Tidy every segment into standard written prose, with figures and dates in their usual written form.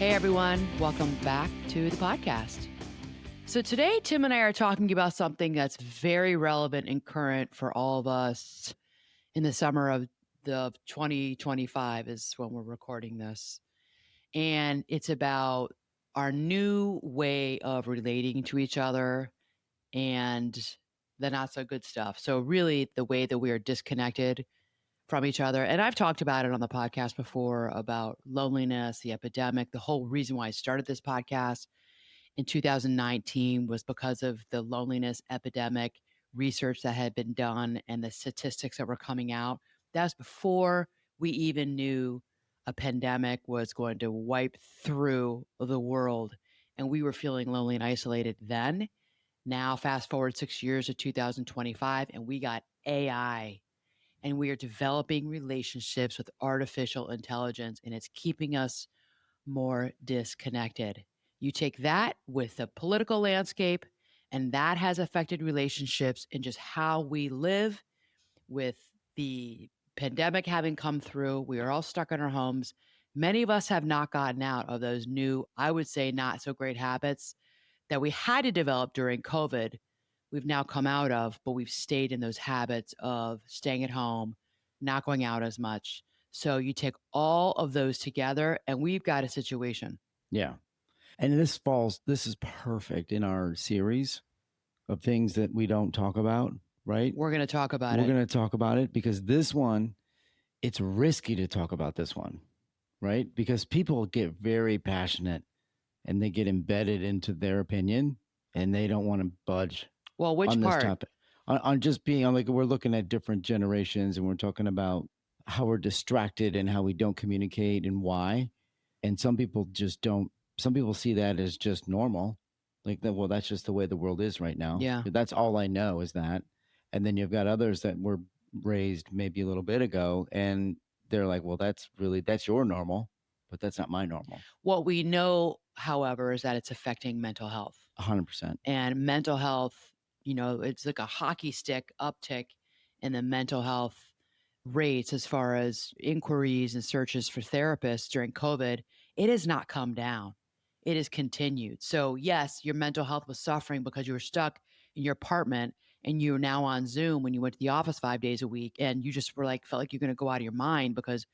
Hey everyone, welcome back to the podcast. So today, Tim and I are talking about something that's very relevant and current for all of us in the summer of 2025 is when we're recording this. And it's about our new way of relating to each other and the not so good stuff. So really the way that we are disconnected from each other. And I've talked about it on the podcast before about loneliness, the epidemic. The whole reason why I started this podcast in 2019 was because of the loneliness epidemic research that had been done and the statistics that were coming out. That was before we even knew a pandemic was going to wipe through the world. And we were feeling lonely and isolated then. Now, fast forward 6 years to 2025, and we got AI and we are developing relationships with artificial intelligence, and it's keeping us more disconnected. You take that with the political landscape, and that has affected relationships and just how we live with the pandemic having come through. We are all stuck in our homes. Many of us have not gotten out of those new, I would say, not so great habits that we had to develop during COVID. We've now come out of, but we've stayed in those habits of staying at home, not going out as much. So you take all of those together, and we've got a situation. Yeah. And this is perfect in our series of things that we don't talk about, right? We're going to talk about We're it. going to talk about it because this one, it's risky to talk about this one, right? Because people get very passionate and they get embedded into their opinion and they don't want to budge Well, which on this part? topic. On just being on, like, we're looking at different generations and we're talking about how we're distracted and how we don't communicate and why. And some people just don't, some people see that as just normal. Like that, well, that's just the way the world is right now. Yeah. That's all I know is that. And then you've got others that were raised maybe a little bit ago and they're like, well, that's your normal, but that's not my normal. What we know, however, is that it's affecting mental health. 100%. And mental health, it's like a hockey stick uptick in the mental health rates as far as inquiries and searches for therapists during COVID. It has not come down. It has continued. So, yes, your mental health was suffering because you were stuck in your apartment and you're now on Zoom when you went to the office 5 days a week and you just were like, felt like you're going to go out of your mind because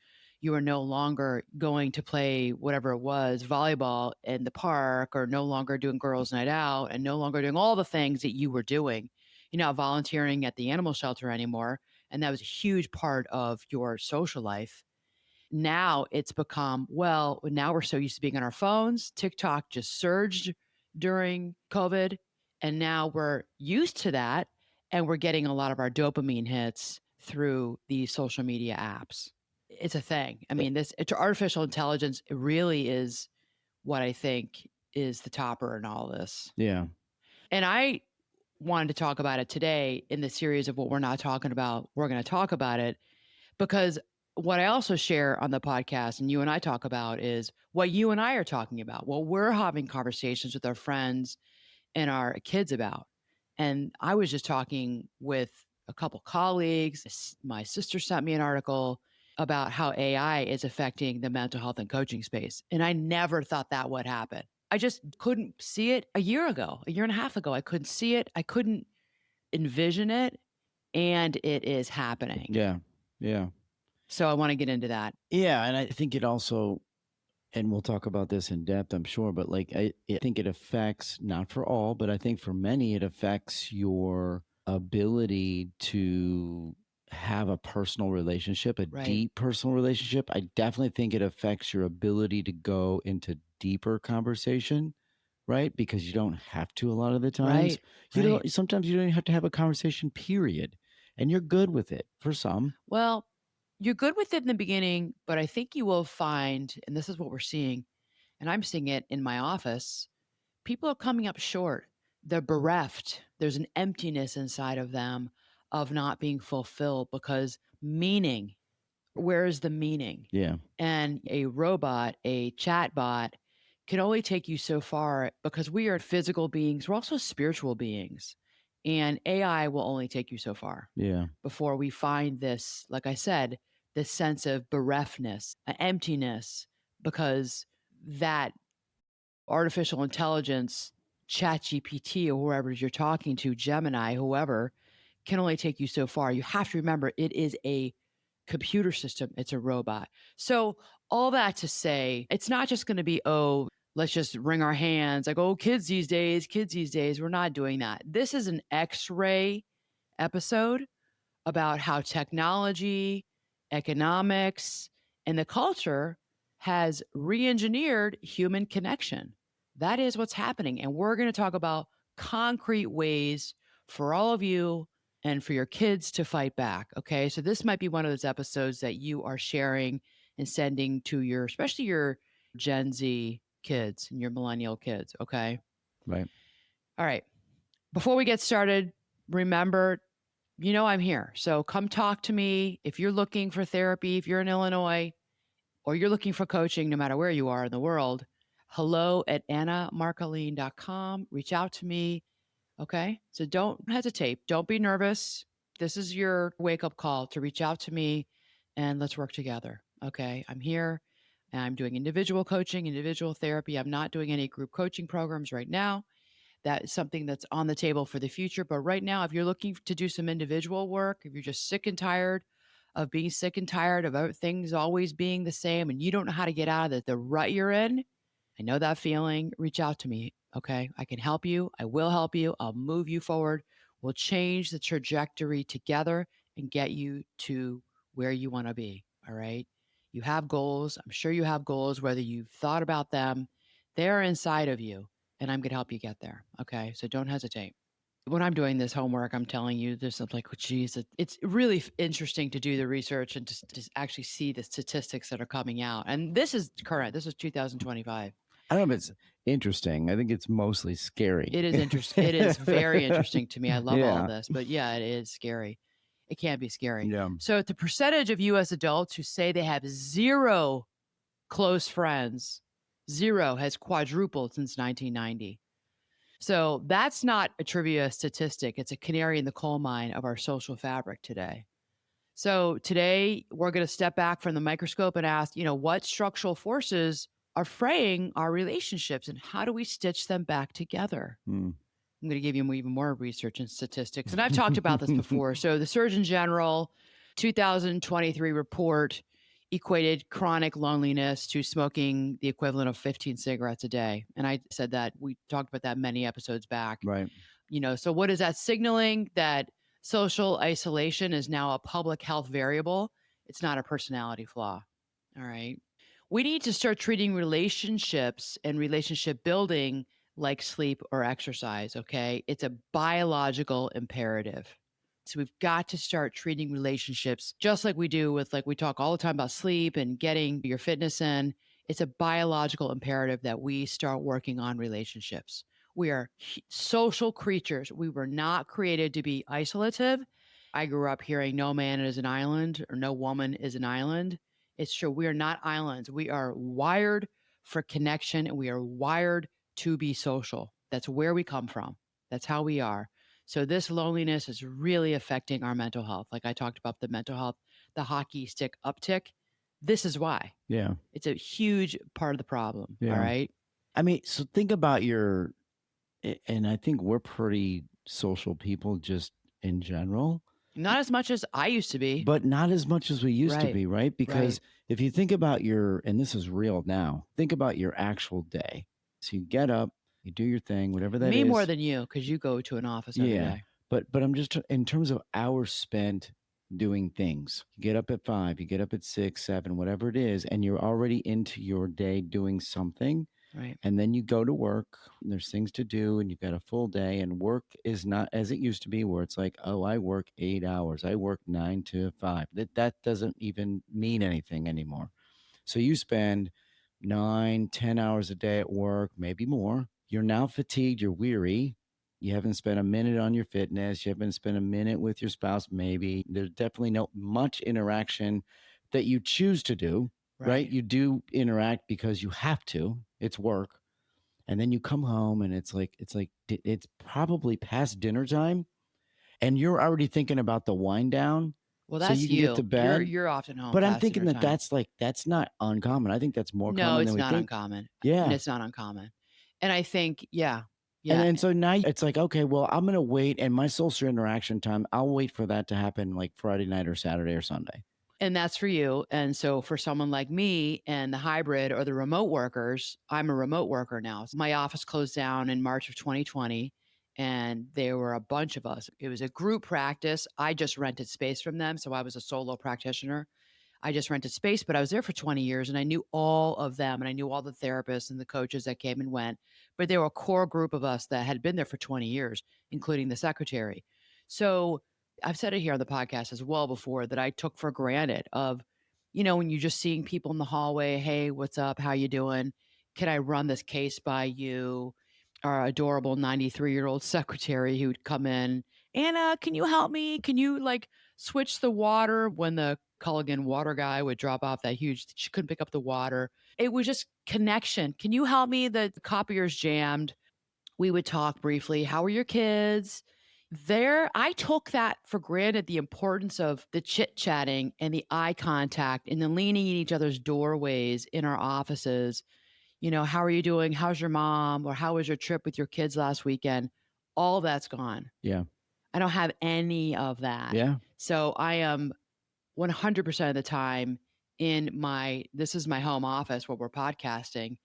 you are no longer going to play whatever it was, volleyball in the park, or no longer doing girls' night out, and no longer doing all the things that you were doing. You're not volunteering at the animal shelter anymore. And that was a huge part of your social life. Now it's become, well, now we're so used to being on our phones. TikTok just surged during COVID. And now we're used to that. And we're getting a lot of our dopamine hits through these social media apps. It's a thing. I mean, artificial intelligence really is what I think is the topper in all this. Yeah. And I wanted to talk about it today in the series of what we're not talking about. We're going to talk about it because what I also share on the podcast and you and I talk about is what you and I are talking about, what we're having conversations with our friends and our kids about. And I was just talking with a couple colleagues. My sister sent me an article about how AI is affecting the mental health and coaching space. And I never thought that would happen. I just couldn't see it a year ago, a year and a half ago. I couldn't see it. I couldn't envision it. And it is happening. Yeah. Yeah. So I want to get into that. Yeah. And I think it also, and we'll talk about this in depth, I'm sure, but like, I think it affects, not for all, but I think for many, it affects your ability to have a personal relationship, a Right. deep personal relationship. I definitely think it affects your ability to go into deeper conversation, right? Because you don't have to a lot of the times. Right. Sometimes you don't even have to have a conversation, period. And you're good with it for some. Well, you're good with it in the beginning, but I think you will find, and this is what we're seeing, and I'm seeing it in my office, people are coming up short. They're bereft. There's an emptiness inside of them of not being fulfilled because meaning, where is the meaning? Yeah. And a robot, a chat bot, can only take you so far because we are physical beings. We're also spiritual beings. And AI will only take you so far Yeah. before we find this, like I said, this sense of bereftness, emptiness, because that artificial intelligence, chat GPT, or whoever you're talking to, Gemini, whoever, can only take you so far. You have to remember it is a computer system, it's a robot. So, all that to say, it's not just going to be, oh, let's just wring our hands like, oh, kids these days, kids these days. We're not doing that. This is an x ray episode about how technology, economics, and the culture has re engineered human connection. That is what's happening. And we're going to talk about concrete ways for all of you and for your kids to fight back. Okay. So, this might be one of those episodes that you are sharing and sending to your, especially your Gen Z kids and your millennial kids. Okay. Right. All right. Before we get started, remember, I'm here. So come talk to me. If you're looking for therapy, if you're in Illinois, or you're looking for coaching, no matter where you are in the world, hello at annamarcolene.com. Reach out to me. Okay. So don't hesitate. Don't be nervous. This is your wake up call to reach out to me and let's work together. Okay. I'm here and I'm doing individual coaching, individual therapy. I'm not doing any group coaching programs right now. That is something that's on the table for the future. But right now, if you're looking to do some individual work, if you're just sick and tired of being sick and tired of things always being the same and you don't know how to get out of the rut you're in, I know that feeling. Reach out to me. Okay. I can help you. I will help you. I'll move you forward. We'll change the trajectory together and get you to where you want to be. All right. You have goals. I'm sure you have goals, whether you've thought about them, they're inside of you and I'm going to help you get there. Okay. So don't hesitate. When I'm doing this homework, I'm telling you, there's like, oh, geez, it's really interesting to do the research and to actually see the statistics that are coming out. And this is current. This is 2025. I don't know if it's interesting. I think it's mostly scary. It is interesting. It is very interesting to me. I love all Yeah. this, but yeah, it is scary. It can be scary. Yeah. So the percentage of US adults who say they have zero close friends, zero, has quadrupled since 1990. So that's not a trivia statistic. It's a canary in the coal mine of our social fabric today. So today we're going to step back from the microscope and ask, what structural forces are fraying our relationships and how do we stitch them back together? Mm. I'm going to give you even more research and statistics. And I've talked about this before. So the Surgeon General 2023 report equated chronic loneliness to smoking the equivalent of 15 cigarettes a day. And I said that we talked about that many episodes back. Right. So what is that signaling? That social isolation is now a public health variable. It's not a personality flaw. All right. We need to start treating relationships and relationship building like sleep or exercise, okay? It's a biological imperative. So we've got to start treating relationships just like we do with, like, we talk all the time about sleep and getting your fitness in. It's a biological imperative that we start working on relationships. We are social creatures. We were not created to be isolative. I grew up hearing no man is an island or no woman is an island. It's true. We are not islands. We are wired for connection and we are wired to be social. That's where we come from. That's how we are. So this loneliness is really affecting our mental health. Like I talked about the mental health, the hockey stick uptick. This is why. Yeah. It's a huge part of the problem. Yeah. All right. I mean, so think about and I think we're pretty social people just in general. Not as much as I used to be. But not as much as we used to Right. be, right? Because Right. if you think about and this is real now, think about your actual day. So you get up, you do your thing, whatever that Me is. more than you, because you go to an office every Yeah. day. But I'm just in terms of hours spent doing things. You get up at 5, you get up at 6, 7, whatever it is, and you're already into your day doing something. Right. And then you go to work, and there's things to do, and you've got a full day, and work is not as it used to be, where it's like, oh, I work 8 hours, I work 9 to 5. That doesn't even mean anything anymore. So you spend 9, 10 hours a day at work, maybe more. You're now fatigued, you're weary. You haven't spent a minute on your fitness. You haven't spent a minute with your spouse, maybe. There's definitely no much interaction that you choose to do, right? You do interact because you have to. It's work. And then you come home and it's probably past dinner time and you're already thinking about the wind down. Well, so that's you can get to you. bed. You're often home But I'm passing thinking your that time. that's not uncommon. I think that's more No, common than it's we not think. uncommon. Yeah. It's not uncommon. And I think, yeah, And yeah. then so now it's like, okay, well, I'm gonna wait, and my social interaction time, I'll wait for that to happen like Friday night or Saturday or Sunday. And that's for you. And so for someone like me and the hybrid or the remote workers, I'm a remote worker now. My office closed down in March of 2020 and there were a bunch of us. It was a group practice. I just rented space from them. So I was a solo practitioner. I just rented space, but I was there for 20 years and I knew all of them and I knew all the therapists and the coaches that came and went. But there were a core group of us that had been there for 20 years, including the secretary. So I've said it here on the podcast as well before that I took for granted of, when you're just seeing people in the hallway, hey, what's up? How you doing? Can I run this case by you? Our adorable 93-year-old secretary who'd come in, Anna, can you help me? Can you switch the water when the Culligan water guy would drop off that huge, she couldn't pick up the water. It was just connection. Can you help me? The copier's jammed. We would talk briefly. How are your kids? There, I took that for granted the importance of the chit chatting and the eye contact and the leaning in each other's doorways in our offices. How are you doing? How's your mom? Or how was your trip with your kids last weekend? All that's gone. Yeah. I don't have any of that. Yeah. So I am 100% of the time this is my home office where we're podcasting.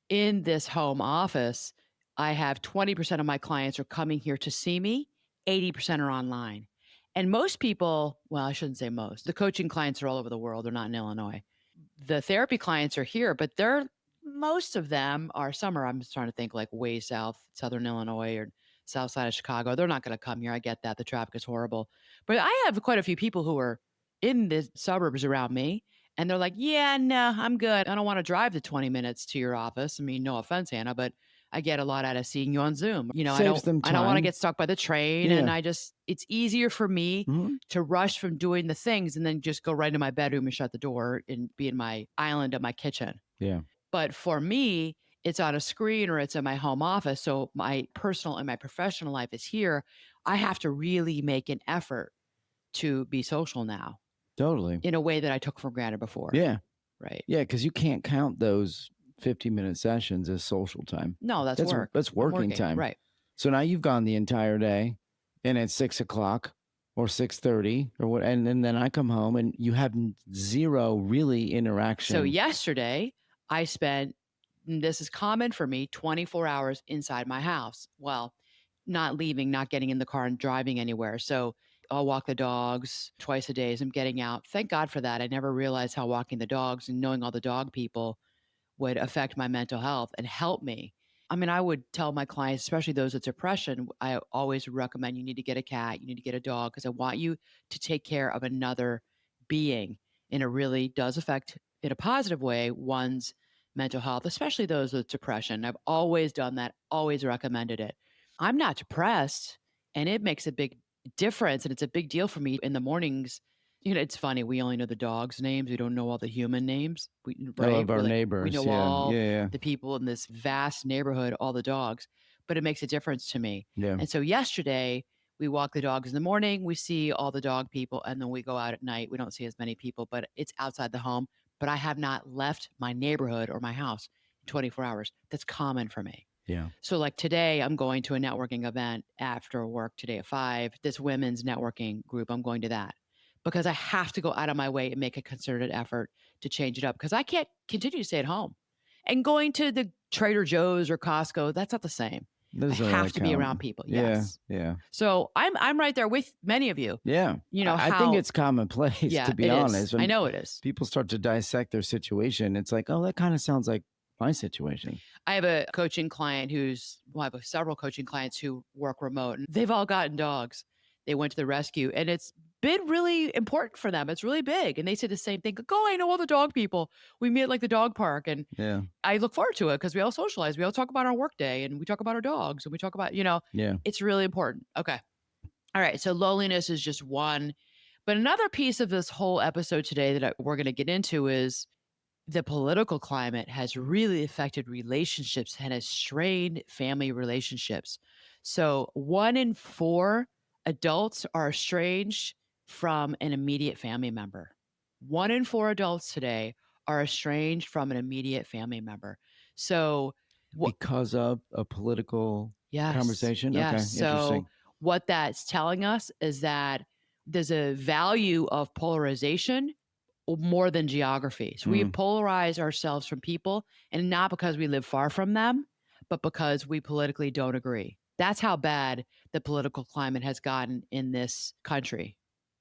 In this home office, I have 20% of my clients are coming here to see me, 80% are online. And most people, well, I shouldn't say most, the coaching clients are all over the world. They're not in Illinois. The therapy clients are here, but most of them are some are, I'm just trying to think like way south, Southern Illinois or south side of Chicago. They're not going to come here. I get that. The traffic is horrible. But I have quite a few people who are in the suburbs around me and they're like, yeah, no, I'm good. I don't want to drive the 20 minutes to your office. I mean, no offense, Hannah, but I get a lot out of seeing you on Zoom. I Saves don't them I don't want to time. get stuck by the train and Yeah. it's easier for me Mhm. to rush from doing the things and then just go right into my bedroom and shut the door and be in my island of my kitchen. Yeah. But for me, it's on a screen or it's in my home office. So my personal and my professional life is here. I have to really make an effort to be social now Totally. in a way that I took for granted before. Yeah. Right. Yeah, because you can't count those 50-minute sessions as social time. No, that's work. That's I'm working working. time. Right. So now you've gone the entire day, and it's 6 o'clock or 6:30 or what, and then I come home and you have zero really So interaction. yesterday, I spent, and this is common for me, 24 hours inside my house. Well, not leaving, not getting in the car and driving anywhere. So I'll walk the dogs twice a day as I'm getting out. Thank God for that. I never realized how walking the dogs and knowing all the dog people would affect my mental health and help me. I mean, I would tell my clients, especially those with depression, I always recommend you need to get a cat, you need to get a dog, because I want you to take care of another being. And it really does affect, in a positive way, one's mental health, especially those with depression. I've always done that, always recommended it. I'm not depressed, and it makes a big difference. And it's a big deal for me in the mornings. It's funny. We only know the dogs' names. We don't know all the human names. I Right? love our We neighbors. know Yeah, all yeah, the people in this vast neighborhood, all the dogs, but it makes a difference to me. yeah, And so yesterday, we walk the dogs in the morning. We see all the dog people, and then we go out at night. We don't see as many people, but it's outside the home. But I have not left my neighborhood or my house in 24 hours. That's common for me. yeah, So, like today, I'm going to a networking event after work today at 5. This women's networking group, I'm going to that because I have to go out of my way and make a concerted effort to change it up because I can't continue to stay at home. And going to the Trader Joe's or Costco, that's not the same. I doesn't have really to be around count. people. Yeah, Yes. yeah, So I'm right there with many of you. yeah. I think How it's commonplace, yeah, to be it is. honest. I When know it is. people start to dissect their situation, it's like, oh, that kind of sounds like my situation. I have a coaching client I have several coaching clients who work remote and they've all gotten dogs. They went to the rescue and it's been really important for them. It's really big. And they say the same thing. Go, I know all the dog people. We meet at like the dog park and Yeah, I look forward to it because we all socialize. We all talk about our work day and we talk about our dogs and we talk about, yeah. it's really important. Okay. All right. So loneliness is just one. But another piece of this whole episode today that we're going to get into is the political climate has really affected relationships and has strained family relationships. So 1 in 4 adults are estranged from an immediate family member. 1 in 4 adults today are estranged from an immediate family member. So, what Because of a political yes, conversation? yes. Okay, So, interesting. what that's telling us is that there's a value of polarization more than geography. So, we Hmm. polarize ourselves from people, and not because we live far from them, but because we politically don't agree. That's how bad the political climate has gotten in this country.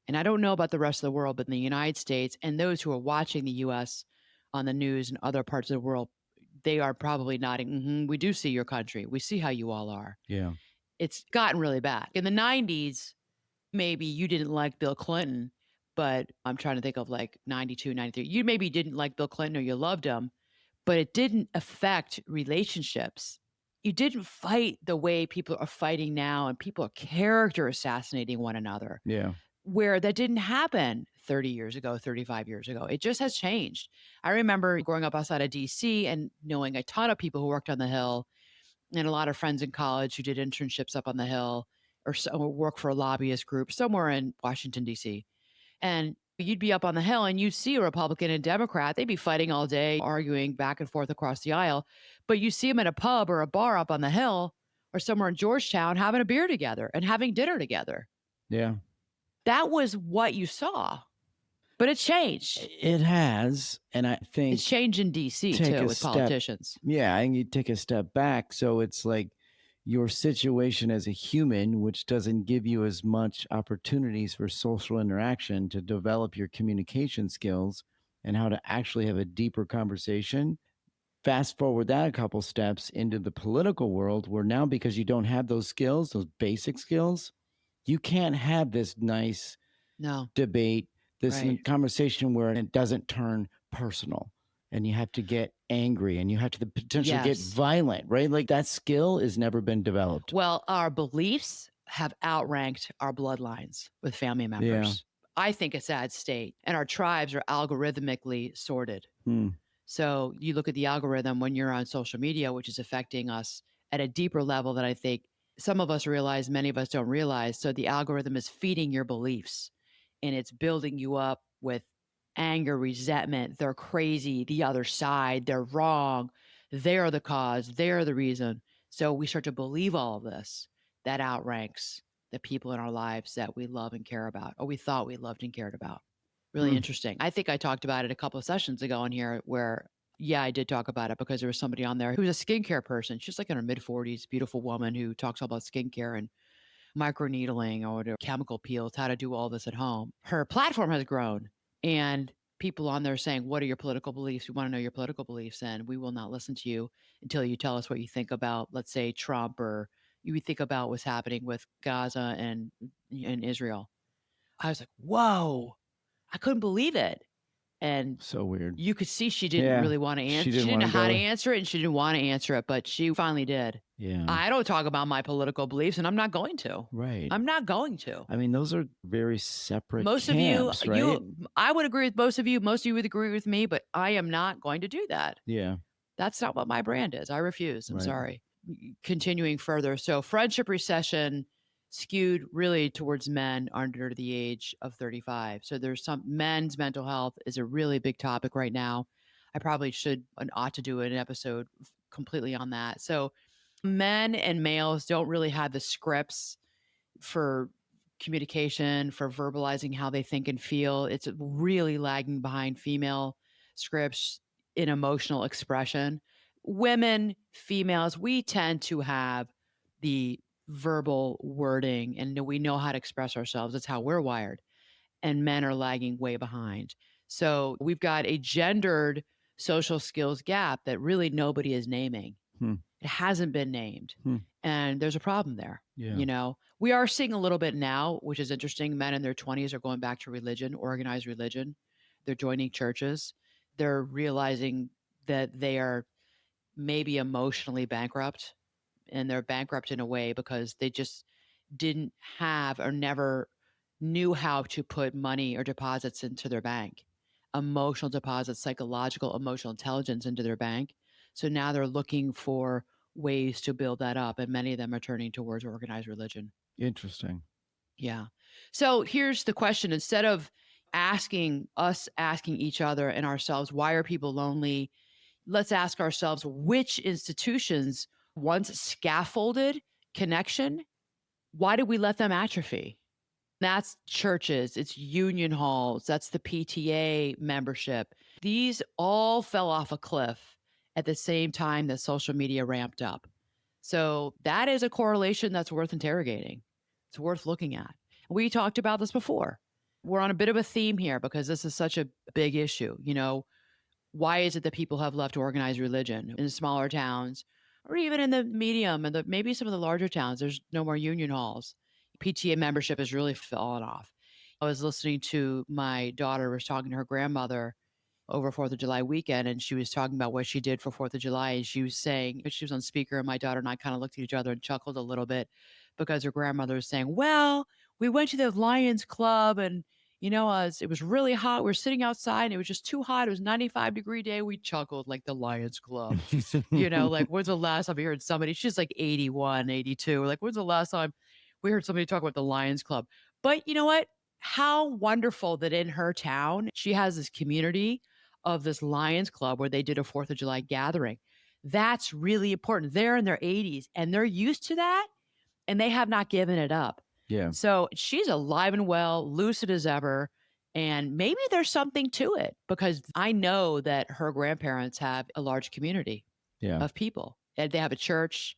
And I don't know about the rest of the world, but in the United States and those who are watching the US on the news and other parts of the world, they are probably nodding, "Mhm, we do see your country. We see how you all are." Yeah. It's gotten really bad. In the 90s, maybe you didn't like Bill Clinton, but I'm trying to think of like 92, 93. You maybe didn't like Bill Clinton or you loved him, but it didn't affect relationships. You didn't fight the way people are fighting now, and people are character assassinating one another, Yeah. where that didn't happen 30 years ago, 35 years ago. It just has changed. I remember growing up outside of DC and knowing a ton of people who worked on the Hill and a lot of friends in college who did internships up on the Hill or work for a lobbyist group somewhere in Washington, D.C. And you'd be up on the Hill and you'd see a Republican and Democrat. They'd be fighting all day, arguing back and forth across the aisle. But you see them at a pub or a bar up on the Hill or somewhere in Georgetown having a beer together and having dinner together. Yeah. That was what you saw. But it's changed. It has. And I It's think changed in DC take too a with step, politicians. yeah, I think you take a step back. So it's like your situation as a human, which doesn't give you as much opportunities for social interaction to develop your communication skills and how to actually have a deeper conversation. Fast forward that a couple steps into the political world, where now, because you don't have those skills, those basic skills, you can't have this nice No, debate, this right. conversation where it doesn't turn personal and you have to get angry and you have to potentially get Yes. violent, right? Like that skill has never been developed. Well, our beliefs have outranked our bloodlines with family Yeah. members. I think a sad state. And our tribes are algorithmically sorted. Hmm. So you look at the algorithm when you're on social media, which is affecting us at a deeper level that I think some of us realize, many of us don't realize. So the algorithm is feeding your beliefs and it's building you up with anger, resentment. They're crazy. The other side, they're wrong. They're the cause. They're the reason. So we start to believe all of this. That outranks the people in our lives that we love and care about, or we thought we loved and cared about. Really Hmm. interesting. I think I talked about it a couple of sessions ago in here where, yeah, I did talk about it because there was somebody on there who's a skincare person. She's like in her mid 40s, beautiful woman who talks all about skincare and microneedling or chemical peels, how to do all this at home. Her platform has grown and people on there saying, "What are your political beliefs? We want to know your political beliefs and we will not listen to you until you tell us what you think about, let's say, Trump or you think about what's happening with Gaza and Israel." I was like, "Whoa." I couldn't believe it. And So weird. you could see she didn't Yeah. really want to She answer. She didn't didn't want know to how go to there. answer it and she didn't want to answer it, but she finally did. Yeah. I don't talk about my political beliefs and I'm not going to. Right. I'm not going to. I mean, those are very separate Most of you, camps, right? I would agree with most of you. Most of you would agree with me, but I am not going to do that. Yeah. That's not what my brand is. I refuse. I'm Right. sorry. Continuing further. So, friendship recession skewed really towards men under the age of 35. So, there's some men's mental health is a really big topic right now. I probably should and ought to do an episode completely on that. So, men and males don't really have the scripts for communication, for verbalizing how they think and feel. It's really lagging behind female scripts in emotional expression. Women, females, we tend to have the verbal wording and we know how to express ourselves. That's how we're wired. And men are lagging way behind. So we've got a gendered social skills gap that really nobody is naming. Hmm. It hasn't been named. Hmm. And there's a problem there. Yeah. You know, we are seeing a little bit now, which is interesting. Men in their 20s are going back to religion, organized religion. They're joining churches. They're realizing that they are maybe emotionally bankrupt and they're bankrupt in a way because they just didn't have or never knew how to put money or deposits into their bank, emotional deposits, psychological, emotional intelligence into their bank. So now they're looking for ways to build that up. And many of them are turning towards organized religion. Interesting. Yeah. So here's the question: instead of asking each other and ourselves, why are people lonely? Let's ask ourselves which institutions once scaffolded connection, why did we let them atrophy? That's churches, it's union halls, that's the PTA membership. These all fell off a cliff at the same time that social media ramped up. So that is a correlation that's worth interrogating. It's worth looking at. We talked about this before. We're on a bit of a theme here because this is such a big issue. Why is it that people have left organized religion in smaller towns or even in the medium and maybe some of the larger towns? There's no more union halls. PTA membership has really fallen off. I was listening to my daughter was talking to her grandmother over 4th of July weekend, and she was talking about what she did for 4th of July. And she was saying, she was on speaker, and my daughter and I kind of looked at each other and chuckled a little bit because her grandmother was saying, well, we went to the Lions Club and it was really hot. We were sitting outside and it was just too hot. It was 95-degree day. We chuckled like the Lions Club. Like, when's the last time we heard somebody? She's like 81, 82. Like, when's the last time we heard somebody talk about the Lions Club? But you know what? How wonderful that in her town, she has this community of this Lions Club where they did a 4th of July gathering. That's really important. They're in their 80s and they're used to that and they have not given it up. Yeah. So she's alive and well, lucid as ever. And maybe there's something to it because I know that her grandparents have a large community Yeah. of people and they have a church.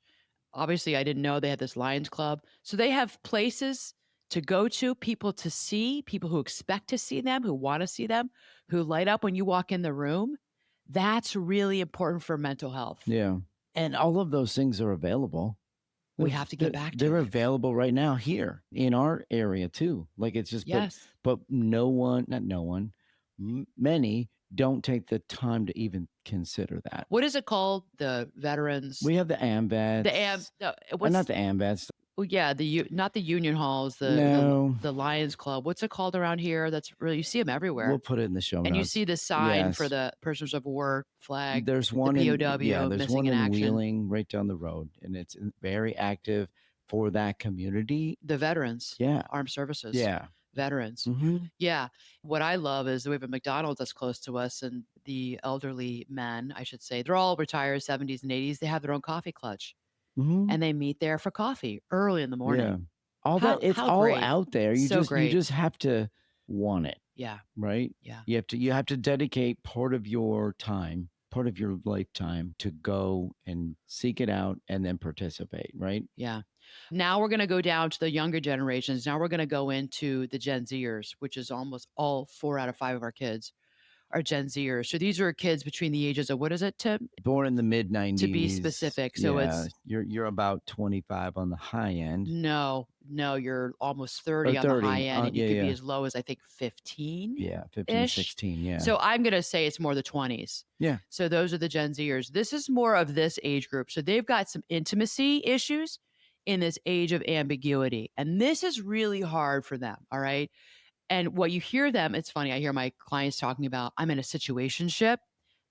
Obviously, I didn't know they had this Lions Club. So they have places to go to, people to see, people who expect to see them, who want to see them, who light up when you walk in the room. That's really important for mental health. Yeah. And all of those things are available. We have to get back to They're it. available right now here in our area too. Like it's just, Yes. but no one, not no one, many don't take the time to even consider that. What is it called? The veterans. We have the The AM. AMVETS, No, not what's? the AMVETS. Oh yeah, not the union halls. No, The Lions Club. What's it called around here? That's really you see them we'll everywhere, put it in the show and you notes. see the sign for Yes, the prisoners of war flag, there's the one POW there's missing one in in action. Wheeling right down the road, and it's very active for that community. The veterans, Yeah, armed services, yeah. veterans. Mm-hmm. Yeah. What I love is we have a McDonald's that's close to us, and the elderly men, I should say, they're all retired 70s and 80s. They have their own coffee clutch, Mm-hmm. and they meet there for coffee early in the Yeah. morning. All that it's How all great. out there. So You great. just have to want it, Yeah. right? Yeah. You have to dedicate part of your time, part of your lifetime to go and seek it out and then participate, right? Yeah. Now we're going to go down to the younger generations. Now we're going to go into the Gen Zers, which is almost all 4 out of 5 of our kids are Gen Zers. So these are kids between the ages of what is it, Tim? Born in the mid To be 90s. specific. So Yeah, it's you're about 25 on the high end no, you're almost or 30 on the high 30. end, and you Yeah, could be yeah. as low as I think 15 Yeah, 15, ish. 16, yeah. So I'm going to say it's more the 20s. Yeah. So those are the Gen Zers. This is more of this age group. So they've got some intimacy issues in this age of ambiguity. And this is really hard for them. All right. And what you hear them, it's funny, I hear my clients talking about, I'm in a situationship.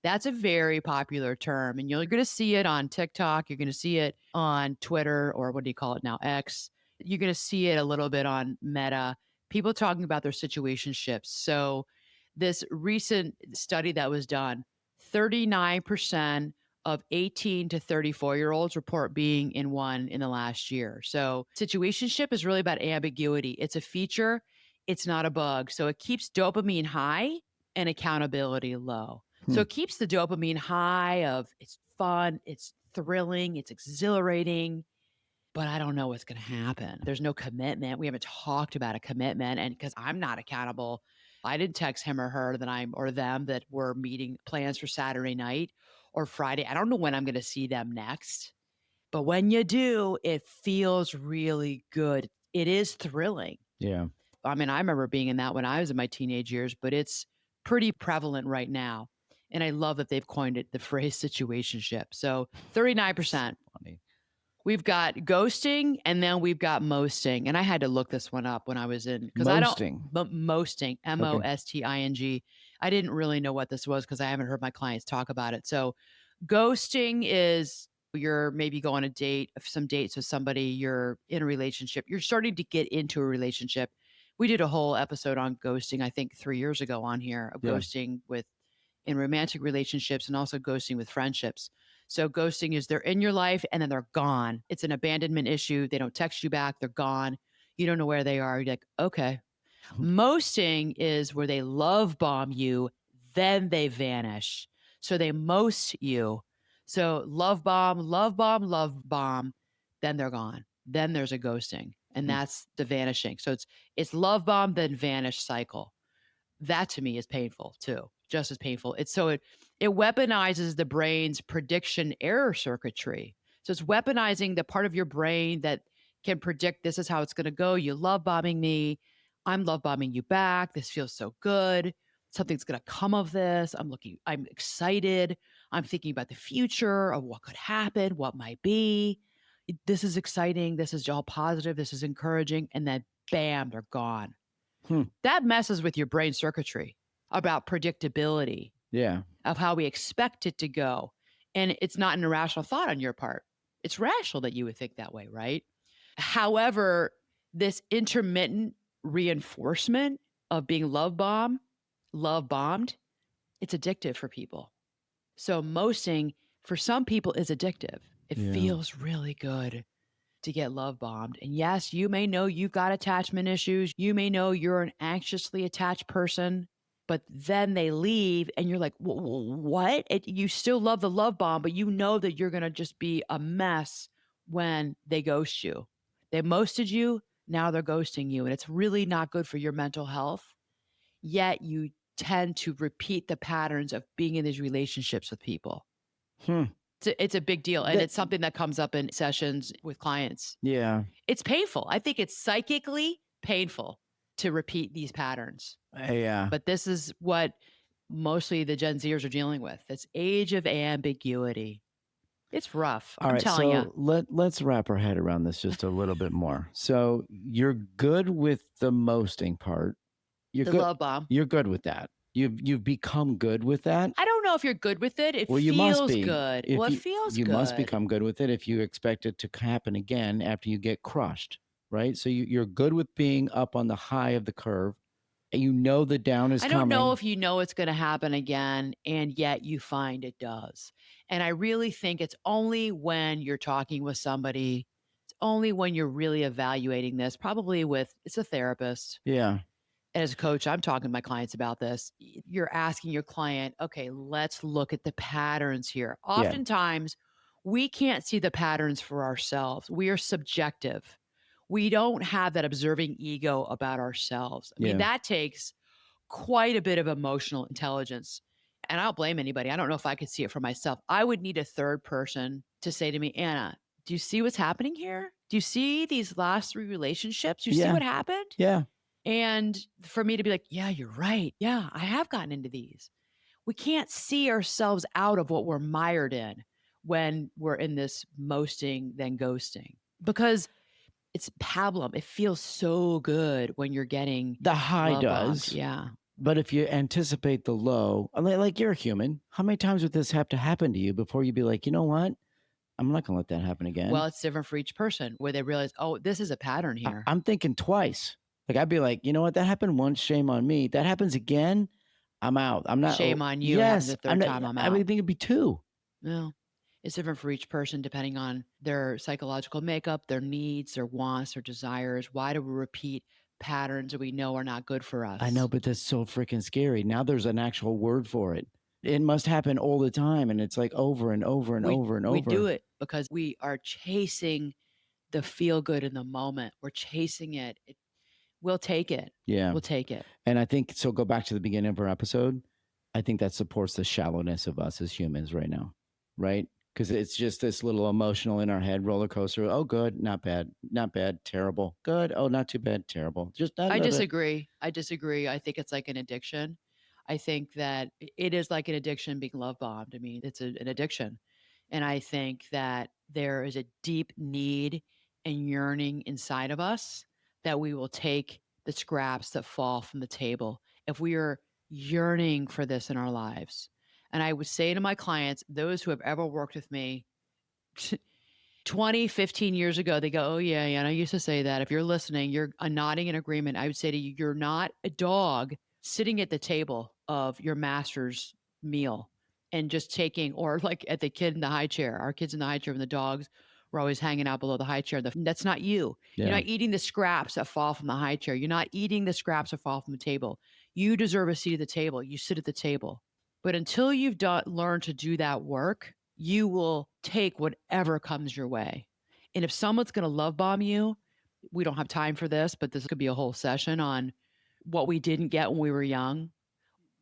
That's a very popular term. And you're going to see it on TikTok. You're going to see it on Twitter, or what do you call it now? X. You're going to see it a little bit on Meta. People talking about their situationships. So, this recent study that was done, 39% of 18 to 34-year-olds report being in one in the last year. So, situationship is really about ambiguity. It's a feature, it's not a bug. So, it keeps dopamine high and accountability low. So, Hmm. it keeps the dopamine high of it's fun, it's thrilling, it's exhilarating, but I don't know what's going to happen. There's no commitment. We haven't talked about a commitment. And because I'm not accountable, I didn't text him or her that I'm or them that we're meeting plans for Saturday night or Friday. I don't know when I'm going to see them next. But when you do, it feels really good. It is thrilling. Yeah. I mean, I remember being in that when I was in my teenage years, but it's pretty prevalent right now. And I love that they've coined it the phrase situationship. So 39%. Funny. We've got ghosting and then we've got mosting. And I had to look this one up when I was in because I don't Mosting. mosting, Okay. MOSTING. I didn't really know what this was because I haven't heard my clients talk about it. So ghosting is You're maybe go on a date, some dates with somebody, you're in a relationship, you're starting to get into a relationship. We did a whole episode on ghosting, I think 3 years ago on here, of Yeah. ghosting with in romantic relationships and also ghosting with friendships. So ghosting is they're in your life and then they're gone. It's an abandonment issue. They don't text you back, they're gone. You don't know where they are. You're like, okay. Mosting is where they love bomb you, then they vanish. So they most you. So love bomb, love bomb, then they're gone. Then there's a ghosting, and that's the vanishing. So it's love bomb then vanish cycle. That to me is painful too, just as painful. It weaponizes the brain's prediction error circuitry. So it's weaponizing the part of your brain that can predict this is how it's going to go. You love bombing me. I'm love bombing you back. This feels so good. Something's going to come of this. I'm excited. I'm thinking about the future of what could happen, what might be. This is exciting. This is all positive. This is encouraging. And then bam, they're gone. Hmm. That messes with your brain circuitry about predictability Yeah. of how we expect it to go. And it's not an irrational thought on your part. It's rational that you would think that way, right? However, this intermittent reinforcement of being love bombed, it's addictive for people. So mosting for some people is addictive. It Yeah. feels really good to get love bombed. And yes, you may know you've got attachment issues. You may know you're an anxiously attached person, but then they leave and you're like, what? You still love the love bomb, but you know that you're going to just be a mess when they ghost you. They mosted you. Now they're ghosting you. And it's really not good for your mental health. Yet you tend to repeat the patterns of being in these relationships with people. Hmm. It's a big deal. And That. it's something that comes up in sessions with clients. Yeah. It's painful. I think it's psychically painful to repeat these patterns. Yeah. But this is what mostly the Gen Zers are dealing with. This age of ambiguity. It's rough. All I'm right, telling you. so let's wrap our head around this just a little bit more. So you're good with the mosting part. You're The good. love bomb. You're good with that. You've become good with that. I don't know if you're good with it. It Well, you must feels be. good. If Well, it feels you must good. become good with it if you expect it to happen again after you get crushed, right? So you're good with being up on the high of the curve, and you know the down is I don't know coming. if you know it's going to happen again, and yet you find it does. And I really think it's only when you're talking with somebody, it's only when you're really evaluating this, probably with it's a therapist. Yeah. And as a coach, I'm talking to my clients about this. You're asking your client, okay, let's look at the patterns here. Yeah. Oftentimes, we can't see the patterns for ourselves. We are subjective. We don't have that observing ego about ourselves. I mean, Yeah. that takes quite a bit of emotional intelligence. And I don't blame anybody. I don't know if I could see it for myself. I would need a third person to say to me, Anna, do you see what's happening here? Do you see these last three relationships? Do you see Yeah. what happened? Yeah. And for me to be like, yeah, you're right. Yeah, I have gotten into these. We can't see ourselves out of what we're mired in when we're in this mosting, then ghosting, because it's pablum. It feels so good when you're getting The high love bombed. does. Yeah. But if you anticipate the low, like you're a human, how many times would this have to happen to you before you'd be like, you know what? I'm not going to let that happen Well, again. it's different for each person where they realize, oh, this is a pattern here. I'm thinking twice. Like I'd be like, you know what? That happened once. Shame on me. That happens again. I'm out. I'm not. Shame on you. It happens Yes. a I'm third not. time. I'm I out. would think it'd be two. No, it's different for each person depending on their psychological makeup, their needs, their wants, their desires. Why do we repeat patterns that we know are not good for us? I know, but that's so freaking scary. Now there's an actual word for it. It must happen all the time. And it's like over and over and over and We do over. it because we are chasing the feel good in the moment. We're chasing it. We'll take it. Yeah. We'll take it. And I think so. Go back to the beginning of our episode. I think that supports the shallowness of us as humans right now, right? Because it's just this little emotional in our head roller coaster. Oh, good, not bad, not bad, terrible, good. Oh, not too bad, terrible. Just not a I little bit. disagree. I disagree. I think it's like an addiction. I think that it is like an addiction being love bombed. I mean, it's an addiction. And I think that there is a deep need and yearning inside of us that we will take the scraps that fall from the table if we are yearning for this in our lives. And I would say to my clients, those who have ever worked with me, 20, 15 years ago, they go, oh, yeah, yeah. And I used to say that. If you're listening, you're nodding in agreement. I would say to you, you're not a dog sitting at the table of your master's meal and just taking, or like at the kid in the high chair, our kids in the high chair, and the dogs were always hanging out below the high chair. That's not you. You're Yeah. not eating the scraps that fall from the high chair. You're not eating the scraps that fall from the table. You deserve a seat at the table. You sit at the table. But until you've learned to do that work, you will take whatever comes your way. And if someone's going to love bomb you, we don't have time for this, but this could be a whole session on what we didn't get when we were young,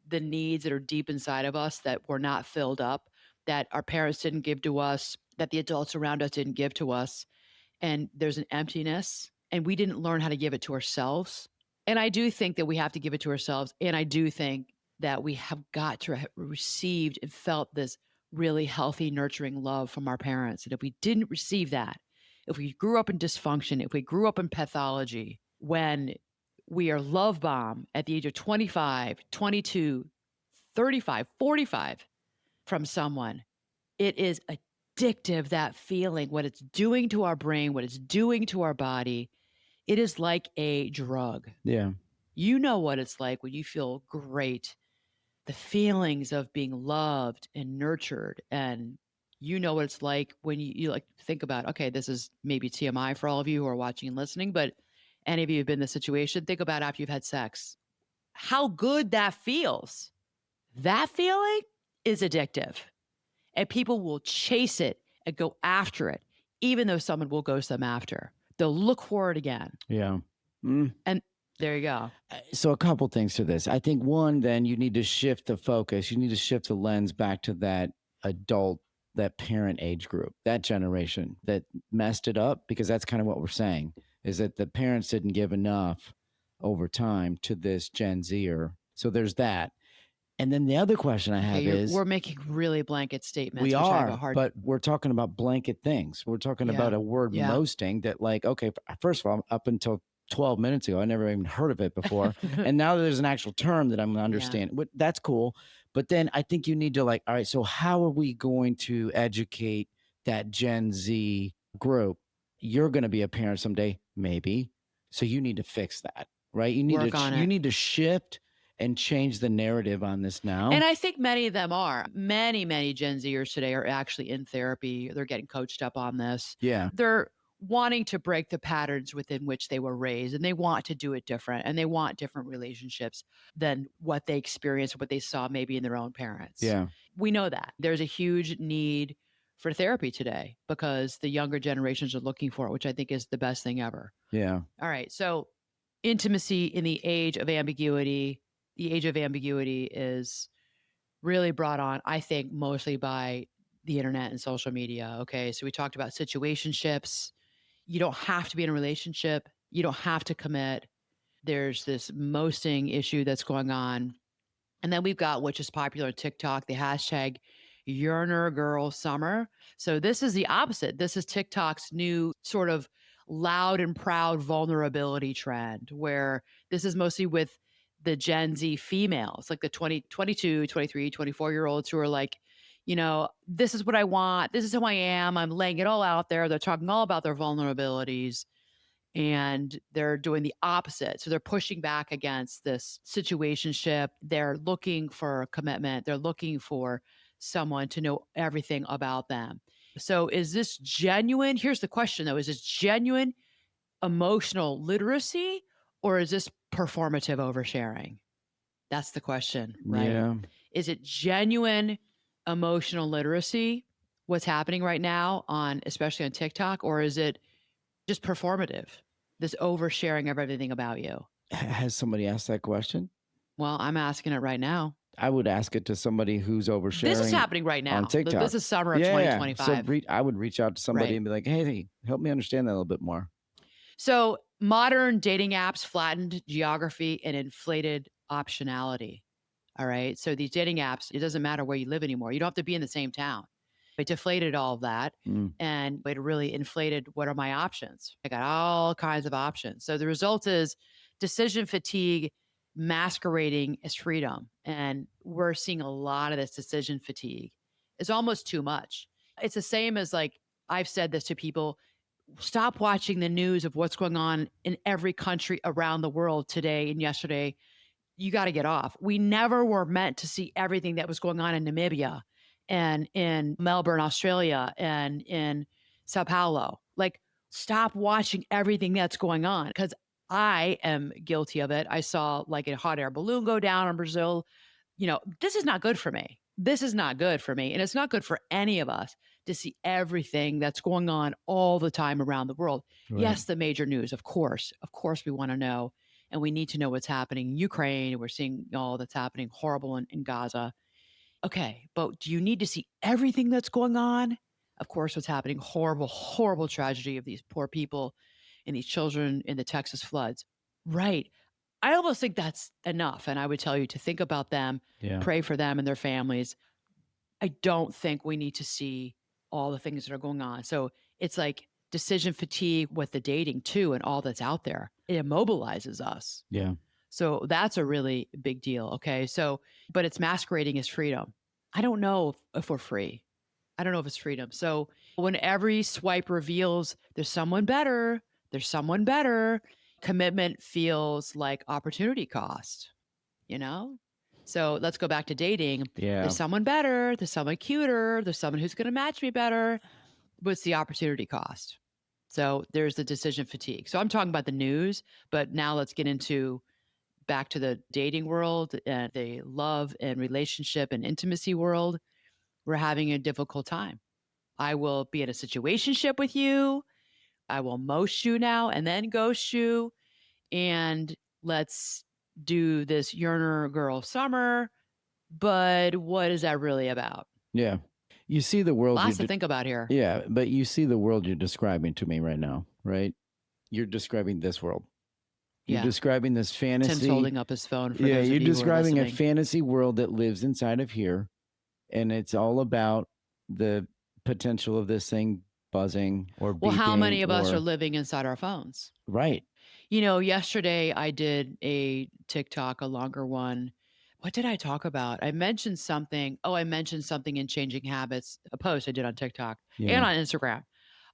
the needs that are deep inside of us that were not filled up, that our parents didn't give to us, that the adults around us didn't give to us. And there's an emptiness, and we didn't learn how to give it to ourselves. And I do think that we have to give it to ourselves. And I do think that we have got to have received and felt this really healthy, nurturing love from our parents. And if we didn't receive that, if we grew up in dysfunction, if we grew up in pathology, when we are love bombed at the age of 25, 22, 35, 45 from someone, it is addictive, that feeling, what it's doing to our brain, what it's doing to our body. It is like a drug. Yeah. You know what it's like when you feel great, the feelings of being loved and nurtured. And you know what it's like when you like think about, okay, this is maybe TMI for all of you who are watching and listening, but any of you who've been in this situation, think about after you've had sex, how good that feels. That feeling is addictive. And people will chase it and go after it, even though someone will ghost them after. They'll look for it again. Yeah. Mm. And there you go. So a couple things to this. I think one, then you need to shift the focus. You need to shift the lens back to that adult, that parent age group, that generation that messed it up, because that's kind of what we're saying, is that the parents didn't give enough over time to this Gen Zer. So there's that. And then the other question I have is, we're making really blanket statements, we which I have a are, hard. but we're talking about blanket things. We're talking about a word Yeah. mosting that, like, okay, first of all, up until 12 minutes ago, I never even heard of it before. And now there's an actual term that I'm going to understand. That's cool. But then I think you need to, like, all right, so how are we going to educate that Gen Z group? You're going to be a parent someday, maybe. So you need to fix that, right? You need Work on you it. need to shift and change the narrative on this now. And I think many of them are. Many Gen Zers today are actually in therapy. They're getting coached up on this. Yeah. They're wanting to break the patterns within which they were raised, and they want to do it different, and they want different relationships than what they experienced, what they saw maybe in their own parents. Yeah. We know that. There's a huge need for therapy today because the younger generations are looking for it, which I think is the best thing ever. Yeah. All right. So intimacy in the age of ambiguity. The age of ambiguity is really brought on, I think, mostly by the internet and social media. Okay. So we talked about situationships. You don't have to be in a relationship. You don't have to commit. There's this mosting issue that's going on. And then we've got, which is popular on TikTok, the hashtag yearner girl summer. So this is the opposite. This is TikTok's new sort of loud and proud vulnerability trend, where this is mostly with the Gen Z females, like the 20, 22, 23, 24-year olds who are like, this is what I want. This is who I am. I'm laying it all out there. They're talking all about their vulnerabilities, and they're doing the opposite. So they're pushing back against this situationship. They're looking for a commitment. They're looking for someone to know everything about them. So is this genuine? Here's the question though. Is this genuine emotional literacy, or is this performative oversharing? That's the question, right? Yeah. Is it genuine emotional literacy, what's happening right now especially on TikTok, or is it just performative, this oversharing of everything about you? Has somebody asked that question? Well, I'm asking it right now. I would ask it to somebody who's oversharing. This is happening right now. On TikTok. This is summer of Yeah. 2025. So I would reach out to somebody Right. and be like, hey, help me understand that a little bit more. So modern dating apps flattened geography and inflated optionality. All right. So these dating apps, it doesn't matter where you live anymore. You don't have to be in the same town. It deflated all of that, and it really inflated, what are my options? I got all kinds of options. So the result is decision fatigue masquerading as freedom. And we're seeing a lot of this decision fatigue. It's almost too much. It's the same as like I've said this to people, stop watching the news of what's going on in every country around the world today and yesterday. You got to get off. We never were meant to see everything that was going on in Namibia and in Melbourne, Australia, and in Sao Paulo. Like, stop watching everything that's going on because I am guilty of it. I saw like a hot air balloon go down in Brazil. This is not good for me. This is not good for me. And it's not good for any of us to see everything that's going on all the time around the world. Right. Yes, the major news, of course. Of course, we want to know and we need to know what's happening in Ukraine. We're seeing all that's happening horrible in Gaza. Okay, but do you need to see everything that's going on? Of course, what's happening, horrible, horrible tragedy of these poor people and these children in the Texas floods. Right. I almost think that's enough. And I would tell you to think about them, Yeah. pray for them and their families. I don't think we need to see all the things that are going on. So it's like decision fatigue with the dating too and all that's out there. It immobilizes us. Yeah. So that's a really big deal. Okay. So, but it's masquerading as freedom. I don't know if we're free. I don't know if it's freedom. So when every swipe reveals there's someone better, commitment feels like opportunity cost, you know? So let's go back to dating. Yeah. There's someone better, there's someone cuter, there's someone who's going to match me better. What's the opportunity cost? So there's the decision fatigue. So I'm talking about the news, but now let's get into back to the dating world and the love and relationship and intimacy world. We're having a difficult time. I will be in a situationship with you. I will most you now and then ghost you. And let's do this yearner girl summer. But what is that really about? Yeah. You see the world Lots to think about here. yeah, but you see the world you're describing to me right now, right? You're describing this world. You're Yeah. describing this Tim's fantasy. holding up his phone for Yeah, those you're of you who are describing a listening. fantasy world that lives inside of here, and it's all about the potential of this thing buzzing or Well, how beeping many of us are or living inside our phones? right. Yesterday I did a TikTok, a longer one. What did I talk about? I mentioned something. Oh, I mentioned something in Changing Habits, a post I did on TikTok and Yeah. on Instagram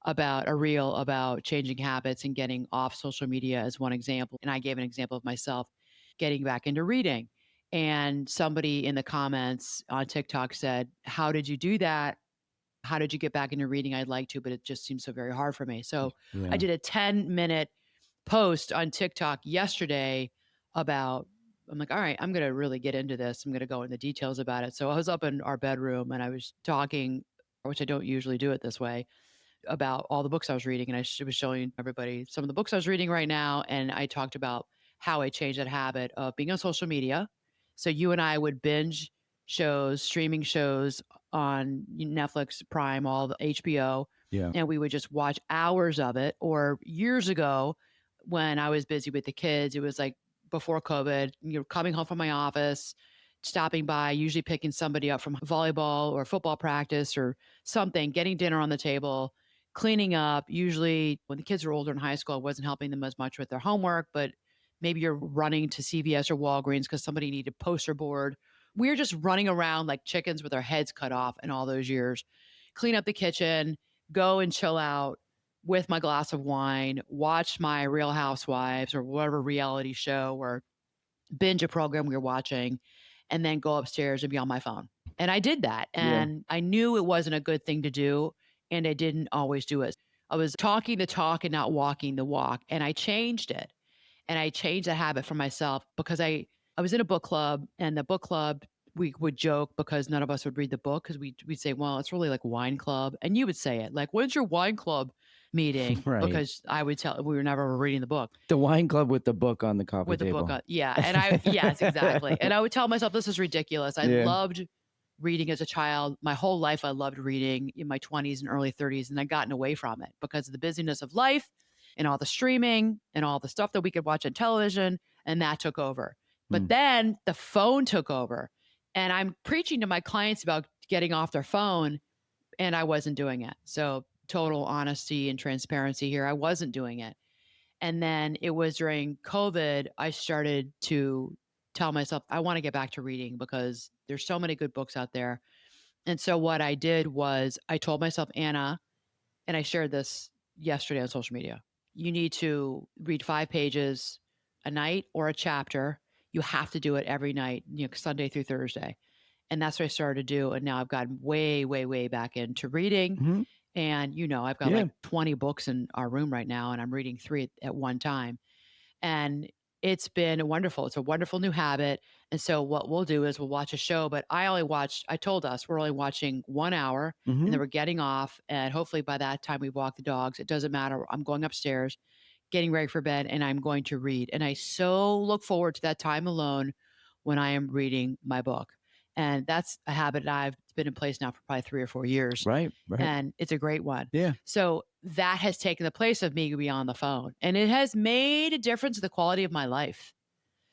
about a reel about changing habits and getting off social media as one example. And I gave an example of myself getting back into reading. And somebody in the comments on TikTok said, "How did you do that? How did you get back into reading? I'd like to, but it just seems so very hard for me." So I Yeah. did a 10-minute post on TikTok yesterday about, I'm like, all right, I'm going to really get into this. I'm going to go into details about it. So I was up in our bedroom and I was talking, which I don't usually do it this way, about all the books I was reading. And was showing everybody some of the books I was reading right now. And I talked about how I changed that habit of being on social media. So you and I would binge shows, streaming shows on Netflix, Prime, all the HBO, Yeah. and we would just watch hours of it. Or years ago, when I was busy with the kids, it was like before COVID, you're coming home from my office, stopping by, usually picking somebody up from volleyball or football practice or something, getting dinner on the table, cleaning up. Usually, when the kids were older in high school, I wasn't helping them as much with their homework, but maybe you're running to CVS or Walgreens because somebody needed poster board. We were just running around like chickens with our heads cut off in all those years. Clean up the kitchen, go and chill out with my glass of wine, watch my Real Housewives or whatever reality show or binge a program we were watching, and then go upstairs and be on my phone. And I did that. Yeah. And I knew it wasn't a good thing to do. And I didn't always do it. I was talking the talk and not walking the walk. And I changed it. And I changed the habit for myself because I was in a book club, and the book club, we would joke because none of us would read the book because we'd say, well, it's really like wine club. And you would say it like, when's your wine club meeting? Right. Because I would tell, we were never reading the book. The wine club with the book on the coffee With the book table. on, yeah, and yes, exactly, and I would tell myself, "This is ridiculous." I Yeah. loved reading as a child. My whole life, I loved reading in my 20s and early 30s, and I'd gotten away from it because of the busyness of life and all the streaming and all the stuff that we could watch on television, and that took over. But Hmm. then the phone took over, and I'm preaching to my clients about getting off their phone, and I wasn't doing it. So, total honesty and transparency here, I wasn't doing it. And then it was during COVID, I started to tell myself, I want to get back to reading because there's so many good books out there. And so what I did was I told myself, Anna, and I shared this yesterday on social media. You need to read 5 pages a night or a chapter. You have to do it every night, Sunday through Thursday. And that's what I started to do. And now I've gotten way, way, way back into reading. Mhm. And, I've got Yeah. like 20 books in our room right now, and I'm reading three at one time. And it's been wonderful. It's a wonderful new habit. And so what we'll do is we'll watch a show, but I told us we're only watching 1 hour, and then Mhm. we're getting off. And hopefully by that time we walk the dogs. It doesn't matter. I'm going upstairs, getting ready for bed, and I'm going to read. And I so look forward to that time alone when I am reading my book. And that's a habit that I've been in place now for probably 3 or 4 years. Right, right. And it's a great one. Yeah. So that has taken the place of me being on the phone. And it has made a difference in the quality of my life.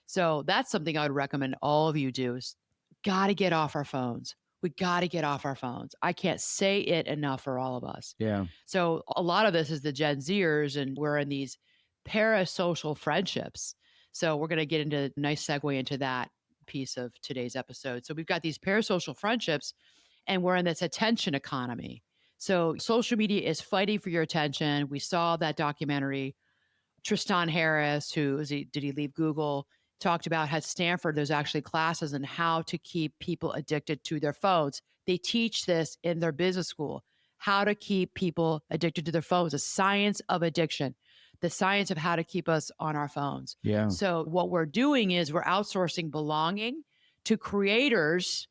So that's something I would recommend all of you do is got to get off our phones. We got to get off our phones. I can't say it enough for all of us. Yeah. So a lot of this is the Gen Zers, and we're in these parasocial friendships. So we're going to get into a nice segue into that piece of today's episode. So we've got these parasocial friendships, and we're in this attention economy. So social media is fighting for your attention. We saw that documentary. Tristan Harris, did he leave Google, talked about at Stanford, there's actually classes on how to keep people addicted to their phones. They teach this in their business school, how to keep people addicted to their phones, the science of addiction, the science of how to keep us on our phones. Yeah. So what we're doing is we're outsourcing belonging to creators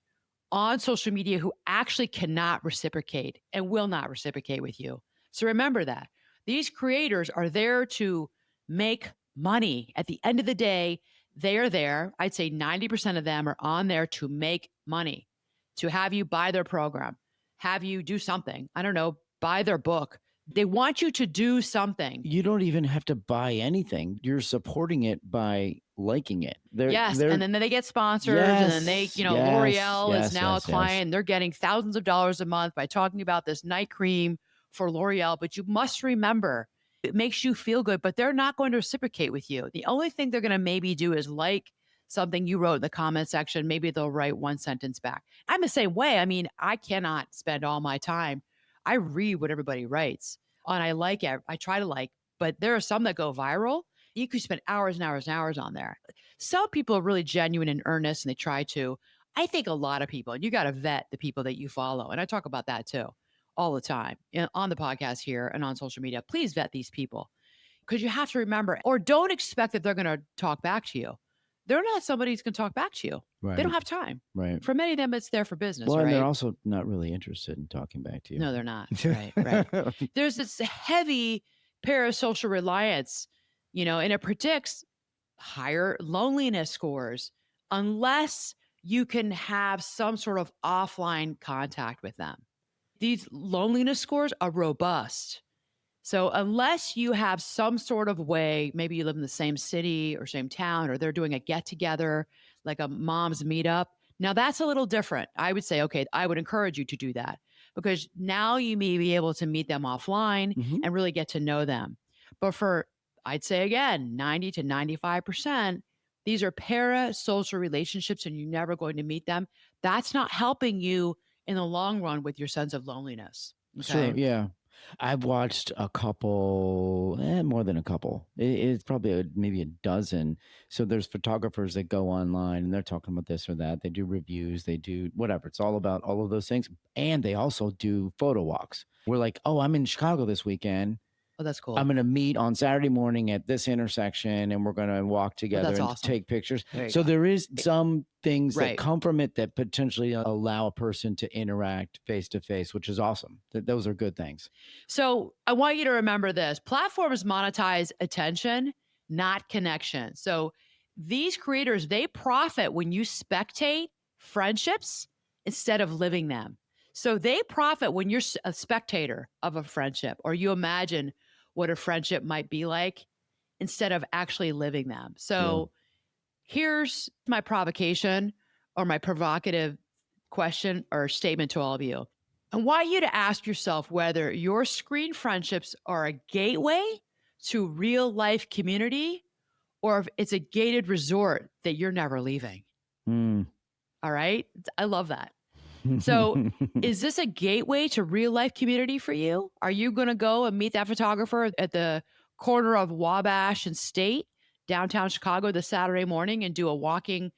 on social media who actually cannot reciprocate and will not reciprocate with you. So remember that. These creators are there to make money. At the end of the day, they are there. I'd say 90% of them are on there to make money, to have you buy their program, have you do something. I don't know, buy their book. They want you to do something. You don't even have to buy anything. You're supporting it by liking it. Yes, and They're then they get sponsored, and then yes, yes, L'Oreal is yes, now a yes, yes. client. They're getting thousands of dollars a month by talking about this night cream for L'Oreal. But you must remember, it makes you feel good, but they're not going to reciprocate with you. The only thing they're going to maybe do is like something you wrote in the comment section. Maybe they'll write one sentence back. I'm the same way. I mean, I cannot spend all my time. I read what everybody writes, and I like it. I try to like, but there are some that go viral. You could spend hours and hours and hours on there. Some people are really genuine and earnest, and they try to. I think a lot of people, and you got to vet the people that you follow. And I talk about that too all the time on the podcast here and on social media. Please vet these people, because you have to remember, or don't expect that they're going to talk back to you. They're not somebody who's going to talk back to you. They don't Right, have time. right. For many of them, it's there for business, Well, and they're right? also not really interested in talking back to No, they're not. Right, right. you. There's this heavy parasocial reliance, and it predicts higher loneliness scores unless you can have some sort of offline contact with them. These loneliness scores are robust. So, unless you have some sort of way, maybe you live in the same city or same town, or they're doing a get together, like a mom's meetup. Now, that's a little different. I would say, okay, I would encourage you to do that, because now you may be able to meet them offline Mhm. and really get to know them. But I'd say again, 90 to 95%, these are parasocial relationships, and you're never going to meet them. That's not helping you in the long run with your sense of loneliness. Sure, Okay. yeah. I've watched a couple, more than a couple. It's probably maybe a dozen. So there's photographers that go online and they're talking about this or that. They do reviews, they do whatever. It's all about all of those things. And they also do photo walks. We're like, oh, I'm in Chicago this weekend. Oh, that's I'm cool. going to meet on Saturday morning at this intersection and we're going to walk Oh, together that's and awesome. take pictures. There you So go. there is some things that Right. come from it that potentially allow a person to interact face to face, which is awesome. Those are good things. So I want you to remember this: platforms monetize attention, not connection. So these creators, they profit when you spectate friendships instead of living them. So they profit when you're a spectator of a friendship, or you imagine what a friendship might be like instead of actually living them. Yeah. So here's my provocation, or my provocative question or statement to all of you. I want you to ask yourself whether your screen friendships are a gateway to real life community, or if it's a gated resort that you're never leaving. Mm. All right. I love that. So, is this a gateway to real life community for you? Are you going to go and meet that photographer at the corner of Wabash and State, downtown Chicago, this Saturday morning and do a walking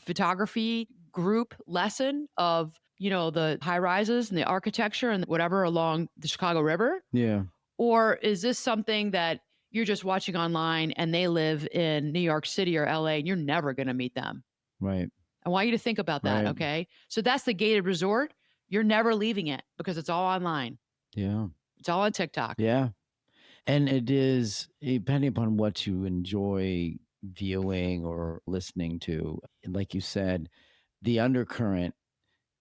photography group lesson of, the high rises and the architecture and whatever along the Chicago River? Yeah. Or is this something that you're just watching online and they live in New York City or LA and you're never going to meet them? Right. I want you to think about that, Right. okay? So that's the gated resort. You're never leaving it because it's all online. Yeah. It's all on TikTok. Yeah. And it is depending upon what you enjoy viewing or listening to. Like you said, the undercurrent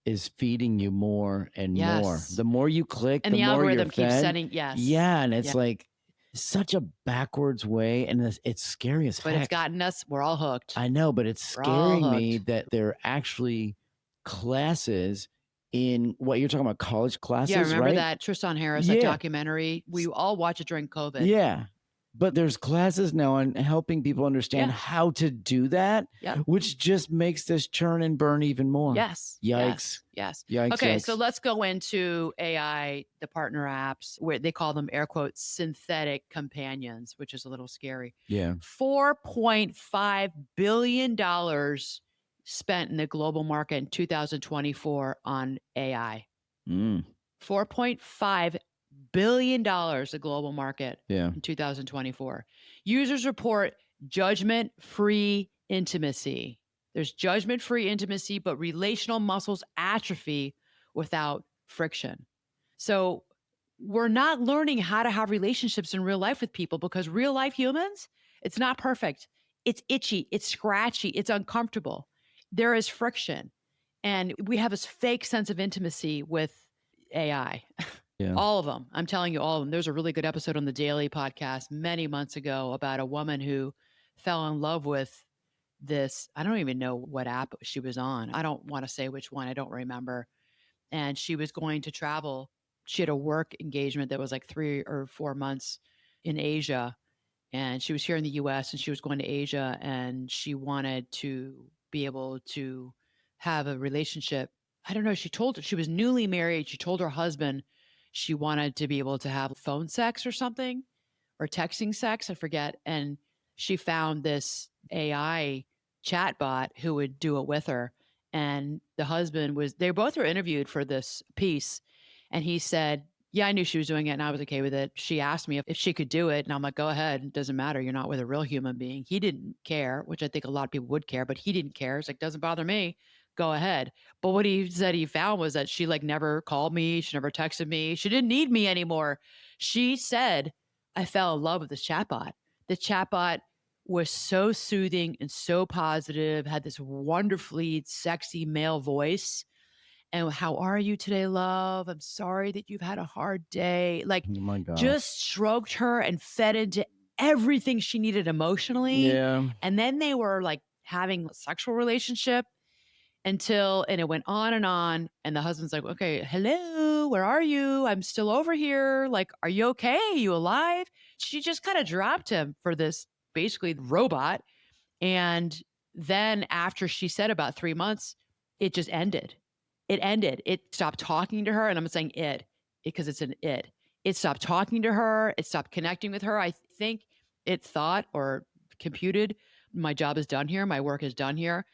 is feeding you more and more. Yes. The more you click, And the the more you're algorithm keeps fed. sending, yes. Yeah, and Yeah. it's like such a backwards way, and it's scary as But it's heck. gotten us, we're all hooked. I know, but it's We're all scaring me hooked. that there are actually classes in what you're talking about, college Yeah, classes, remember right? that Tristan Harris, that Yeah. documentary? We all watched it during COVID. Yeah. But there's classes now on helping people understand Yeah. how to do that, Yep. which just makes this churn and burn even more. Yes. Yikes. Yes. Yikes. Okay, so Yikes. let's go into AI, the partner apps, where they call them air quotes synthetic companions, which is a little scary. Yeah. $4.5 billion spent in the global market in 2024 on AI. Mm. $4.5 billion the global market Yeah. in 2024. Users report judgment-free intimacy. There's judgment-free intimacy, but relational muscles atrophy without friction. So we're not learning how to have relationships in real life with people because real life humans, it's not perfect. It's itchy, it's scratchy, it's uncomfortable. There is friction. And we have this fake sense of intimacy with AI. Yeah. All of them. I'm telling you, all of them. There's a really good episode on the Daily podcast many months ago about a woman who fell in love with this. I don't even know what app she was on. I don't want to say which one. I don't remember. And she was going to travel. She had a work engagement that was like 3 or 4 months in Asia. And she was here in the US and she was going to Asia and she wanted to be able to have a relationship. I don't know. She was newly married. She told her husband she wanted to be able to have phone sex or something or texting sex. I forget. And she found this AI chatbot who would do it with her. And the husband they both were interviewed for this piece. And he said, yeah, I knew she was doing it and I was okay with it. She asked me if she could do it. And I'm like, go ahead. It doesn't matter. You're not with a real human being. He didn't care, which I think a lot of people would care, but he didn't care. It's like, doesn't bother me. Go ahead. But what he said he found was that she like never called me. She never texted me. She didn't need me anymore. She said, I fell in love with this chatbot. The chatbot was so soothing and so positive, had this wonderfully sexy male voice. And how are you today, love? I'm sorry that you've had a hard day. Like, Oh my gosh. just stroked her and fed into everything she needed emotionally. Yeah. And then they were like having a sexual relationship and it went on and on. And the husband's like, okay, hello, where are you? I'm still over here. Like, are you okay? Are you alive? She just kind of dropped him for this basically robot. And then after she said about 3 months, it just ended. It ended. It stopped talking to her. And I'm saying it because it's an it. It stopped talking to her. It stopped connecting with her. I think it thought or computed, my job is done here. My work is done here.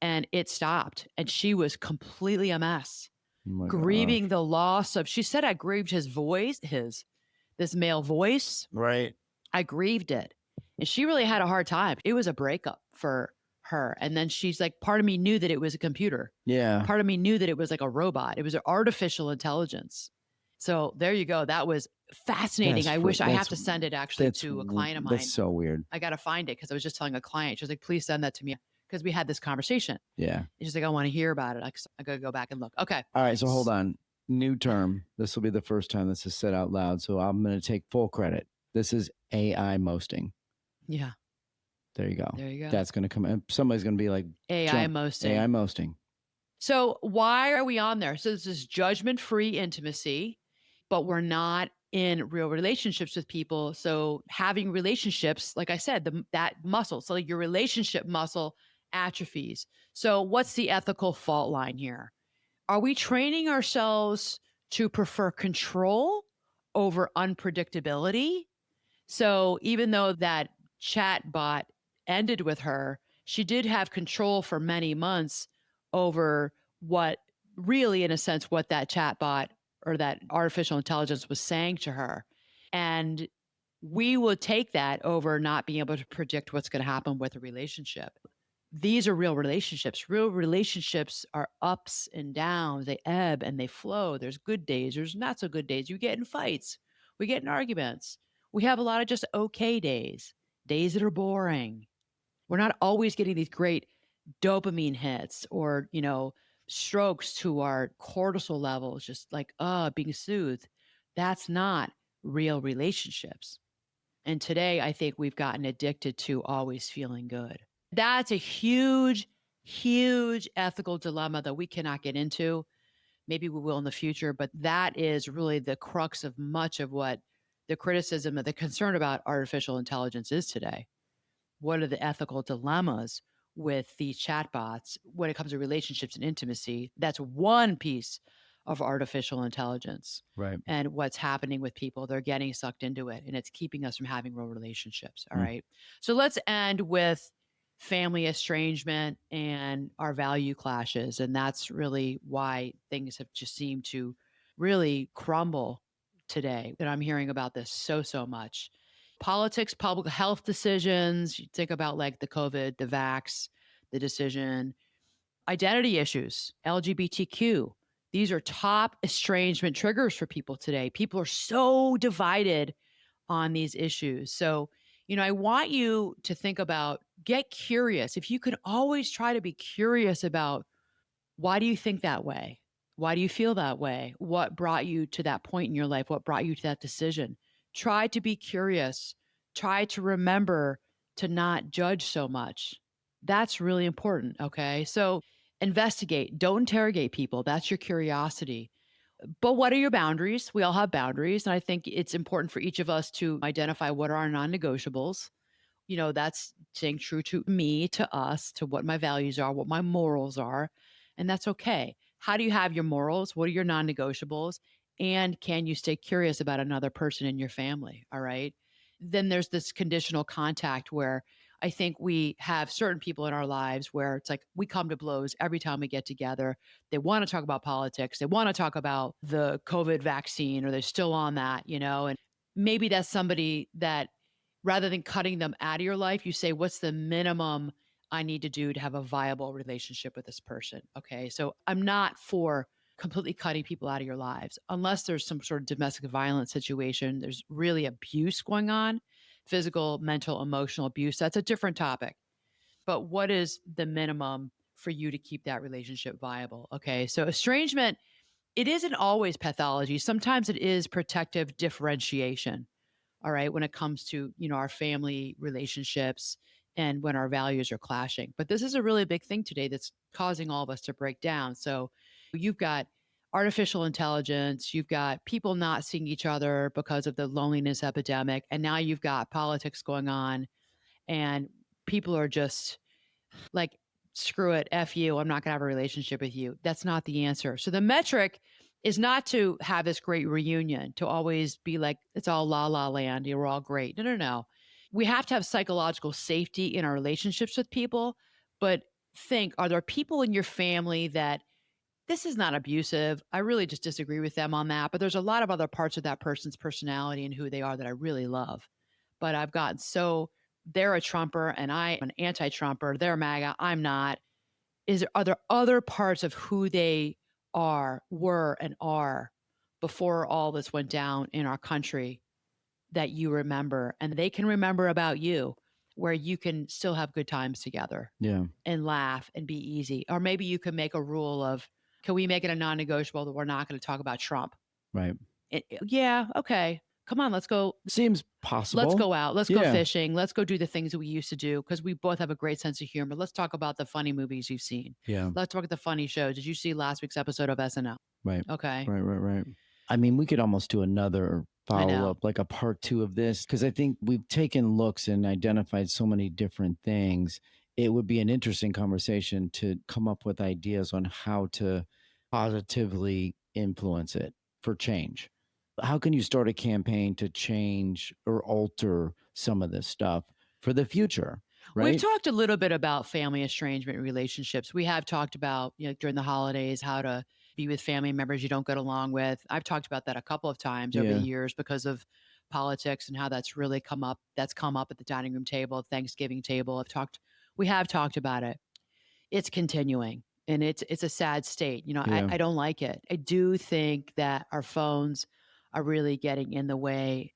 And it stopped. And she was completely a mess, Oh my grieving gosh. the loss of, she said, I grieved his voice, this male voice. Right. I grieved it. And she really had a hard time. It was a breakup for her. And then she's like, part of me knew that it was a computer. Yeah. Part of me knew that it was like a robot. It was an artificial intelligence. So there you go. That was fascinating. I wish I have to send it actually to a client of mine. That's so weird. I got to find it because I was just telling a client. She was like, please send that to me because we had this conversation. Yeah. And she's like, I want to hear about it. I got to go back and look. Okay. All right. So hold on. New term. This will be the first time this is said out loud. So I'm going to take full credit. This is AI mosting. Yeah. There you go. There you go. That's going to come. And somebody's going to be like, AI mosting. AI mosting. So why are we on there? So this is judgment-free intimacy, but we're not in real relationships with people. So having relationships, like I said, that muscle, so like your relationship muscle atrophies. So what's the ethical fault line here? Are we training ourselves to prefer control over unpredictability? So even though that chat bot ended with her, she did have control for many months over what really, in a sense, what that chat bot or that artificial intelligence was saying to her. And we will take that over not being able to predict what's going to happen with a relationship. These are real relationships. Real relationships are ups and downs. They ebb and they flow. There's good days, there's not so good days. You get in fights, we get in arguments. We have a lot of just okay days, days that are boring. We're not always getting these great dopamine hits or, strokes to our cortisol levels, just like, being soothed. That's not real relationships. And today, I think we've gotten addicted to always feeling good. That's a huge, huge ethical dilemma that we cannot get into. Maybe we will in the future, but that is really the crux of much of what the criticism and the concern about artificial intelligence is today. What are the ethical dilemmas with these chatbots when it comes to relationships and intimacy? That's one piece of artificial intelligence Right. and what's happening with people. They're getting sucked into it and it's keeping us from having real relationships. All Mm. right. So let's end with family estrangement and our value clashes. And that's really why things have just seemed to really crumble today. And I'm hearing about this so much. Politics, public health decisions, you think about like the COVID, the vax, the decision, identity issues, LGBTQ. These are top estrangement triggers for people today. People are so divided on these issues. So, I want you to think about, get curious. If you can always try to be curious about, why do you think that way? Why do you feel that way? What brought you to that point in your life? What brought you to that decision? Try to be curious. Try to remember to not judge so much. That's really important. Okay. So investigate, don't interrogate people. That's your curiosity. But what are your boundaries? We all have boundaries. And I think it's important for each of us to identify what are our non negotiables. That's staying true to me, to us, to what my values are, what my morals are. And that's okay. How do you have your morals? What are your non negotiables? And can you stay curious about another person in your family? All right. Then there's this conditional contact where I think we have certain people in our lives where it's like we come to blows every time we get together. They want to talk about politics. They want to talk about the COVID vaccine, or they're still on that, and maybe that's somebody that, rather than cutting them out of your life, you say, what's the minimum I need to do to have a viable relationship with this person? Okay. So I'm not for completely cutting people out of your lives unless there's some sort of domestic violence situation. There's really abuse going on, physical, mental, emotional abuse. That's a different topic. But what is the minimum for you to keep that relationship viable? Okay. So estrangement, it isn't always pathology. Sometimes it is protective differentiation. All right, when it comes to, our family relationships and when our values are clashing. But this is a really big thing today that's causing all of us to break down. So you've got artificial intelligence, you've got people not seeing each other because of the loneliness epidemic, and now you've got politics going on, and people are just like, screw it, F you, I'm not gonna have a relationship with you. That's not the answer. So the metric is not to have this great reunion, to always be like, it's all la la land, we're all great. No, no, no. We have to have psychological safety in our relationships with people, but think, are there people in your family that this is not abusive? I really just disagree with them on that, but there's a lot of other parts of that person's personality and who they are that I really love. But I've gotten so, they're a Trumper and I'm an anti-Trumper. They're MAGA. I'm not. Are there other parts of who they were, and are before all this went down in our country that you remember and they can remember about you, where you can still have good times together Yeah. and laugh and be easy? Or maybe you can make a rule of, can we make it a non-negotiable that we're not going to talk about Trump? Right. Yeah, okay. Come on, Seems let's possible. go out. Let's go Yeah. fishing. Let's go do the things that we used to do because we both have a great sense of humor. Let's talk about the funny movies you've seen. Yeah. Let's talk about the funny shows. Did you see last week's episode of SNL? Right. Okay. Right. I mean, we could almost do another I follow know. up, like a part two of this, because I think we've taken looks and identified so many different things. It would be an interesting conversation to come up with ideas on how to positively influence it for change? How can you start a campaign to change or alter some of this stuff for the future? We've Right? talked a little bit about family estrangement relationships. We have talked about, during the holidays, how to be with family members you don't get along with. I've talked about that a couple of times over the Yeah. years because of politics and how that's really come up. That's come up at the dining room table, Thanksgiving table. We have talked about it. It's continuing and it's a sad state. I, Yeah. I don't like it. I do think that our phones are really getting in the way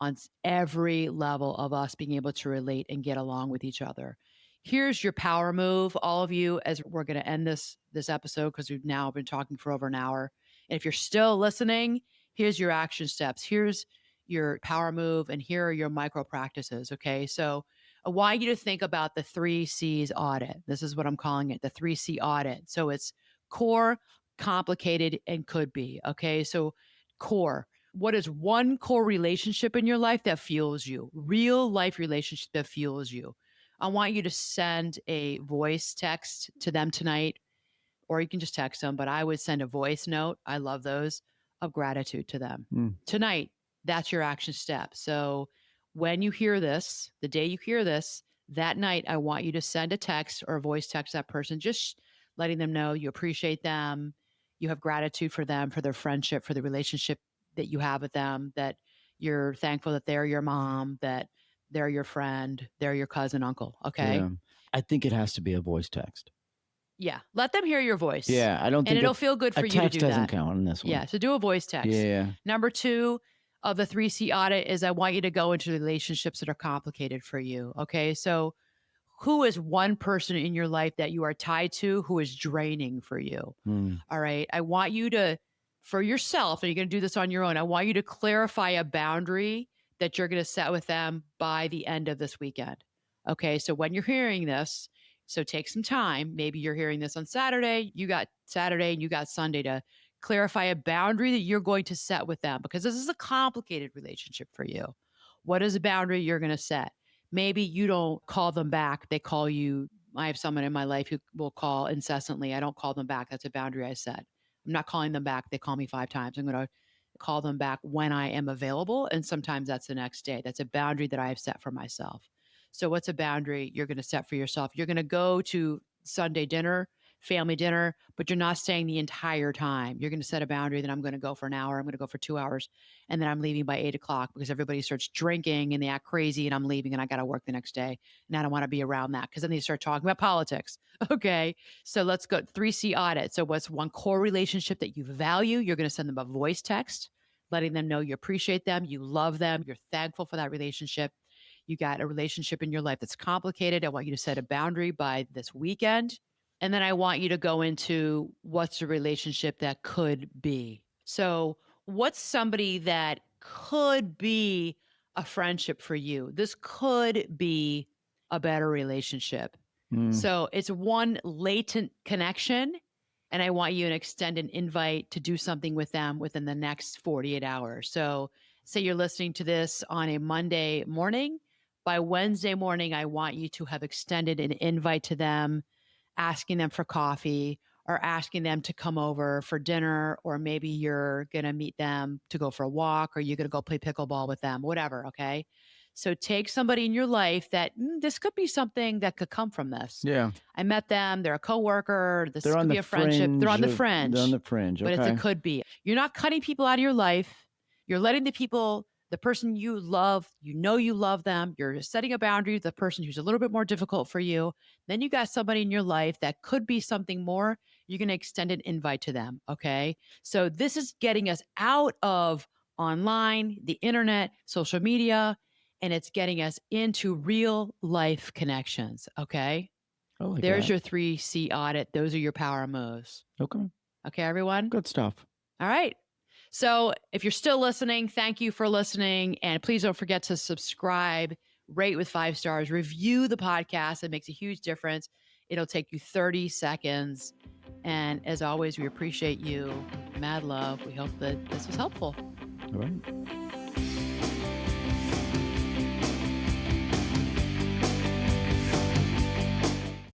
on every level of us being able to relate and get along with each other. Here's your power move, all of you, as we're going to end this episode because we've now been talking for over an hour. And if you're still listening, here's your action steps. Here's your power move, and here are your micro practices. Okay, so I want you to think about the 3 C's audit. This is what I'm calling it, the 3C audit. So it's core, complicated, and could be. Okay, so core, what is one core relationship in your life that fuels you? Real life relationship that fuels you. I want you to send a voice text to them tonight, or you can just text them, but I would send a voice note. I love those of gratitude to them. Mm. Tonight, that's your action step. So when you hear this, the day you hear this, that night, I want you to send a text or a voice text that person, just letting them know you appreciate them, you have gratitude for them, for their friendship, for the relationship that you have with them, that you're thankful that they're your mom, that they're your friend, they're your cousin, uncle. Okay. Yeah. I think it has to be a voice text. Yeah, let them hear your voice, Yeah. I don't and think it'll feel good a for you to text do doesn't that. count on this one. Yeah, so do a voice text. Yeah. Number 2 of the 3C audit is I want you to go into relationships that are complicated for you, okay? So, who is one person in your life that you are tied to who is draining for you? Mm. All right. I want you to, for yourself, and you're going to do this on your own, I want you to clarify a boundary that you're going to set with them by the end of this weekend. Okay. So when you're hearing this, so take some time. Maybe you're hearing this on Saturday. You got Saturday and you got Sunday to clarify a boundary that you're going to set with them because this is a complicated relationship for you. What is a boundary you're going to set? Maybe you don't call them back. They call you. I have someone in my life who will call incessantly. I don't call them back. That's a boundary I set. I'm not calling them back. They call me 5 times. I'm going to call them back when I am available. And sometimes that's the next day. That's a boundary that I have set for myself. So, what's a boundary you're going to set for yourself? You're going to go to Sunday dinner, family dinner, but you're not staying the entire time. You're going to set a boundary that I'm going to go for an hour. I'm going to go for 2 hours. And then I'm leaving by 8 o'clock because everybody starts drinking and they act crazy and I'm leaving and I got to work the next day. And I don't want to be around that because then they start talking about politics. Okay. So let's go 3C audit. So what's one core relationship that you value? You're going to send them a voice text, letting them know you appreciate them, you love them, you're thankful for that relationship. You got a relationship in your life that's complicated. I want you to set a boundary by this weekend. And then I want you to go into what's a relationship that could be. So, what's somebody that could be a friendship for you? This could be a better relationship. Mm. So, it's one latent connection. And I want you to extend an invite to do something with them within the next 48 hours. So, say you're listening to this on a Monday morning. By Wednesday morning, I want you to have extended an invite to them, asking them for coffee or asking them to come over for dinner, or maybe you're going to meet them to go for a walk or you're going to go play pickleball with them, whatever. Okay. So take somebody in your life that this could be something that could come from this. Yeah. I met them, they're a coworker, this They're could on be the a friendship. They're on the they're on fringe, the fringe. but it's a Okay. could be. You're not cutting people out of your life. You're letting the people, the person you love, you love them. You're setting a boundary with the person who's a little bit more difficult for you. Then you got somebody in your life that could be something more. You're going to extend an invite to them. Okay. So this is getting us out of online, the internet, social media, and it's getting us into real life connections. Okay. I like There's that. your 3C audit. Those are your power moves. Okay. Okay, everyone? Good stuff. All right. So if you're still listening, thank you for listening. And please don't forget to subscribe, rate with 5 stars, review the podcast. It makes a huge difference. It'll take you 30 seconds. And as always, we appreciate you. Mad love. We hope that this was helpful. All right.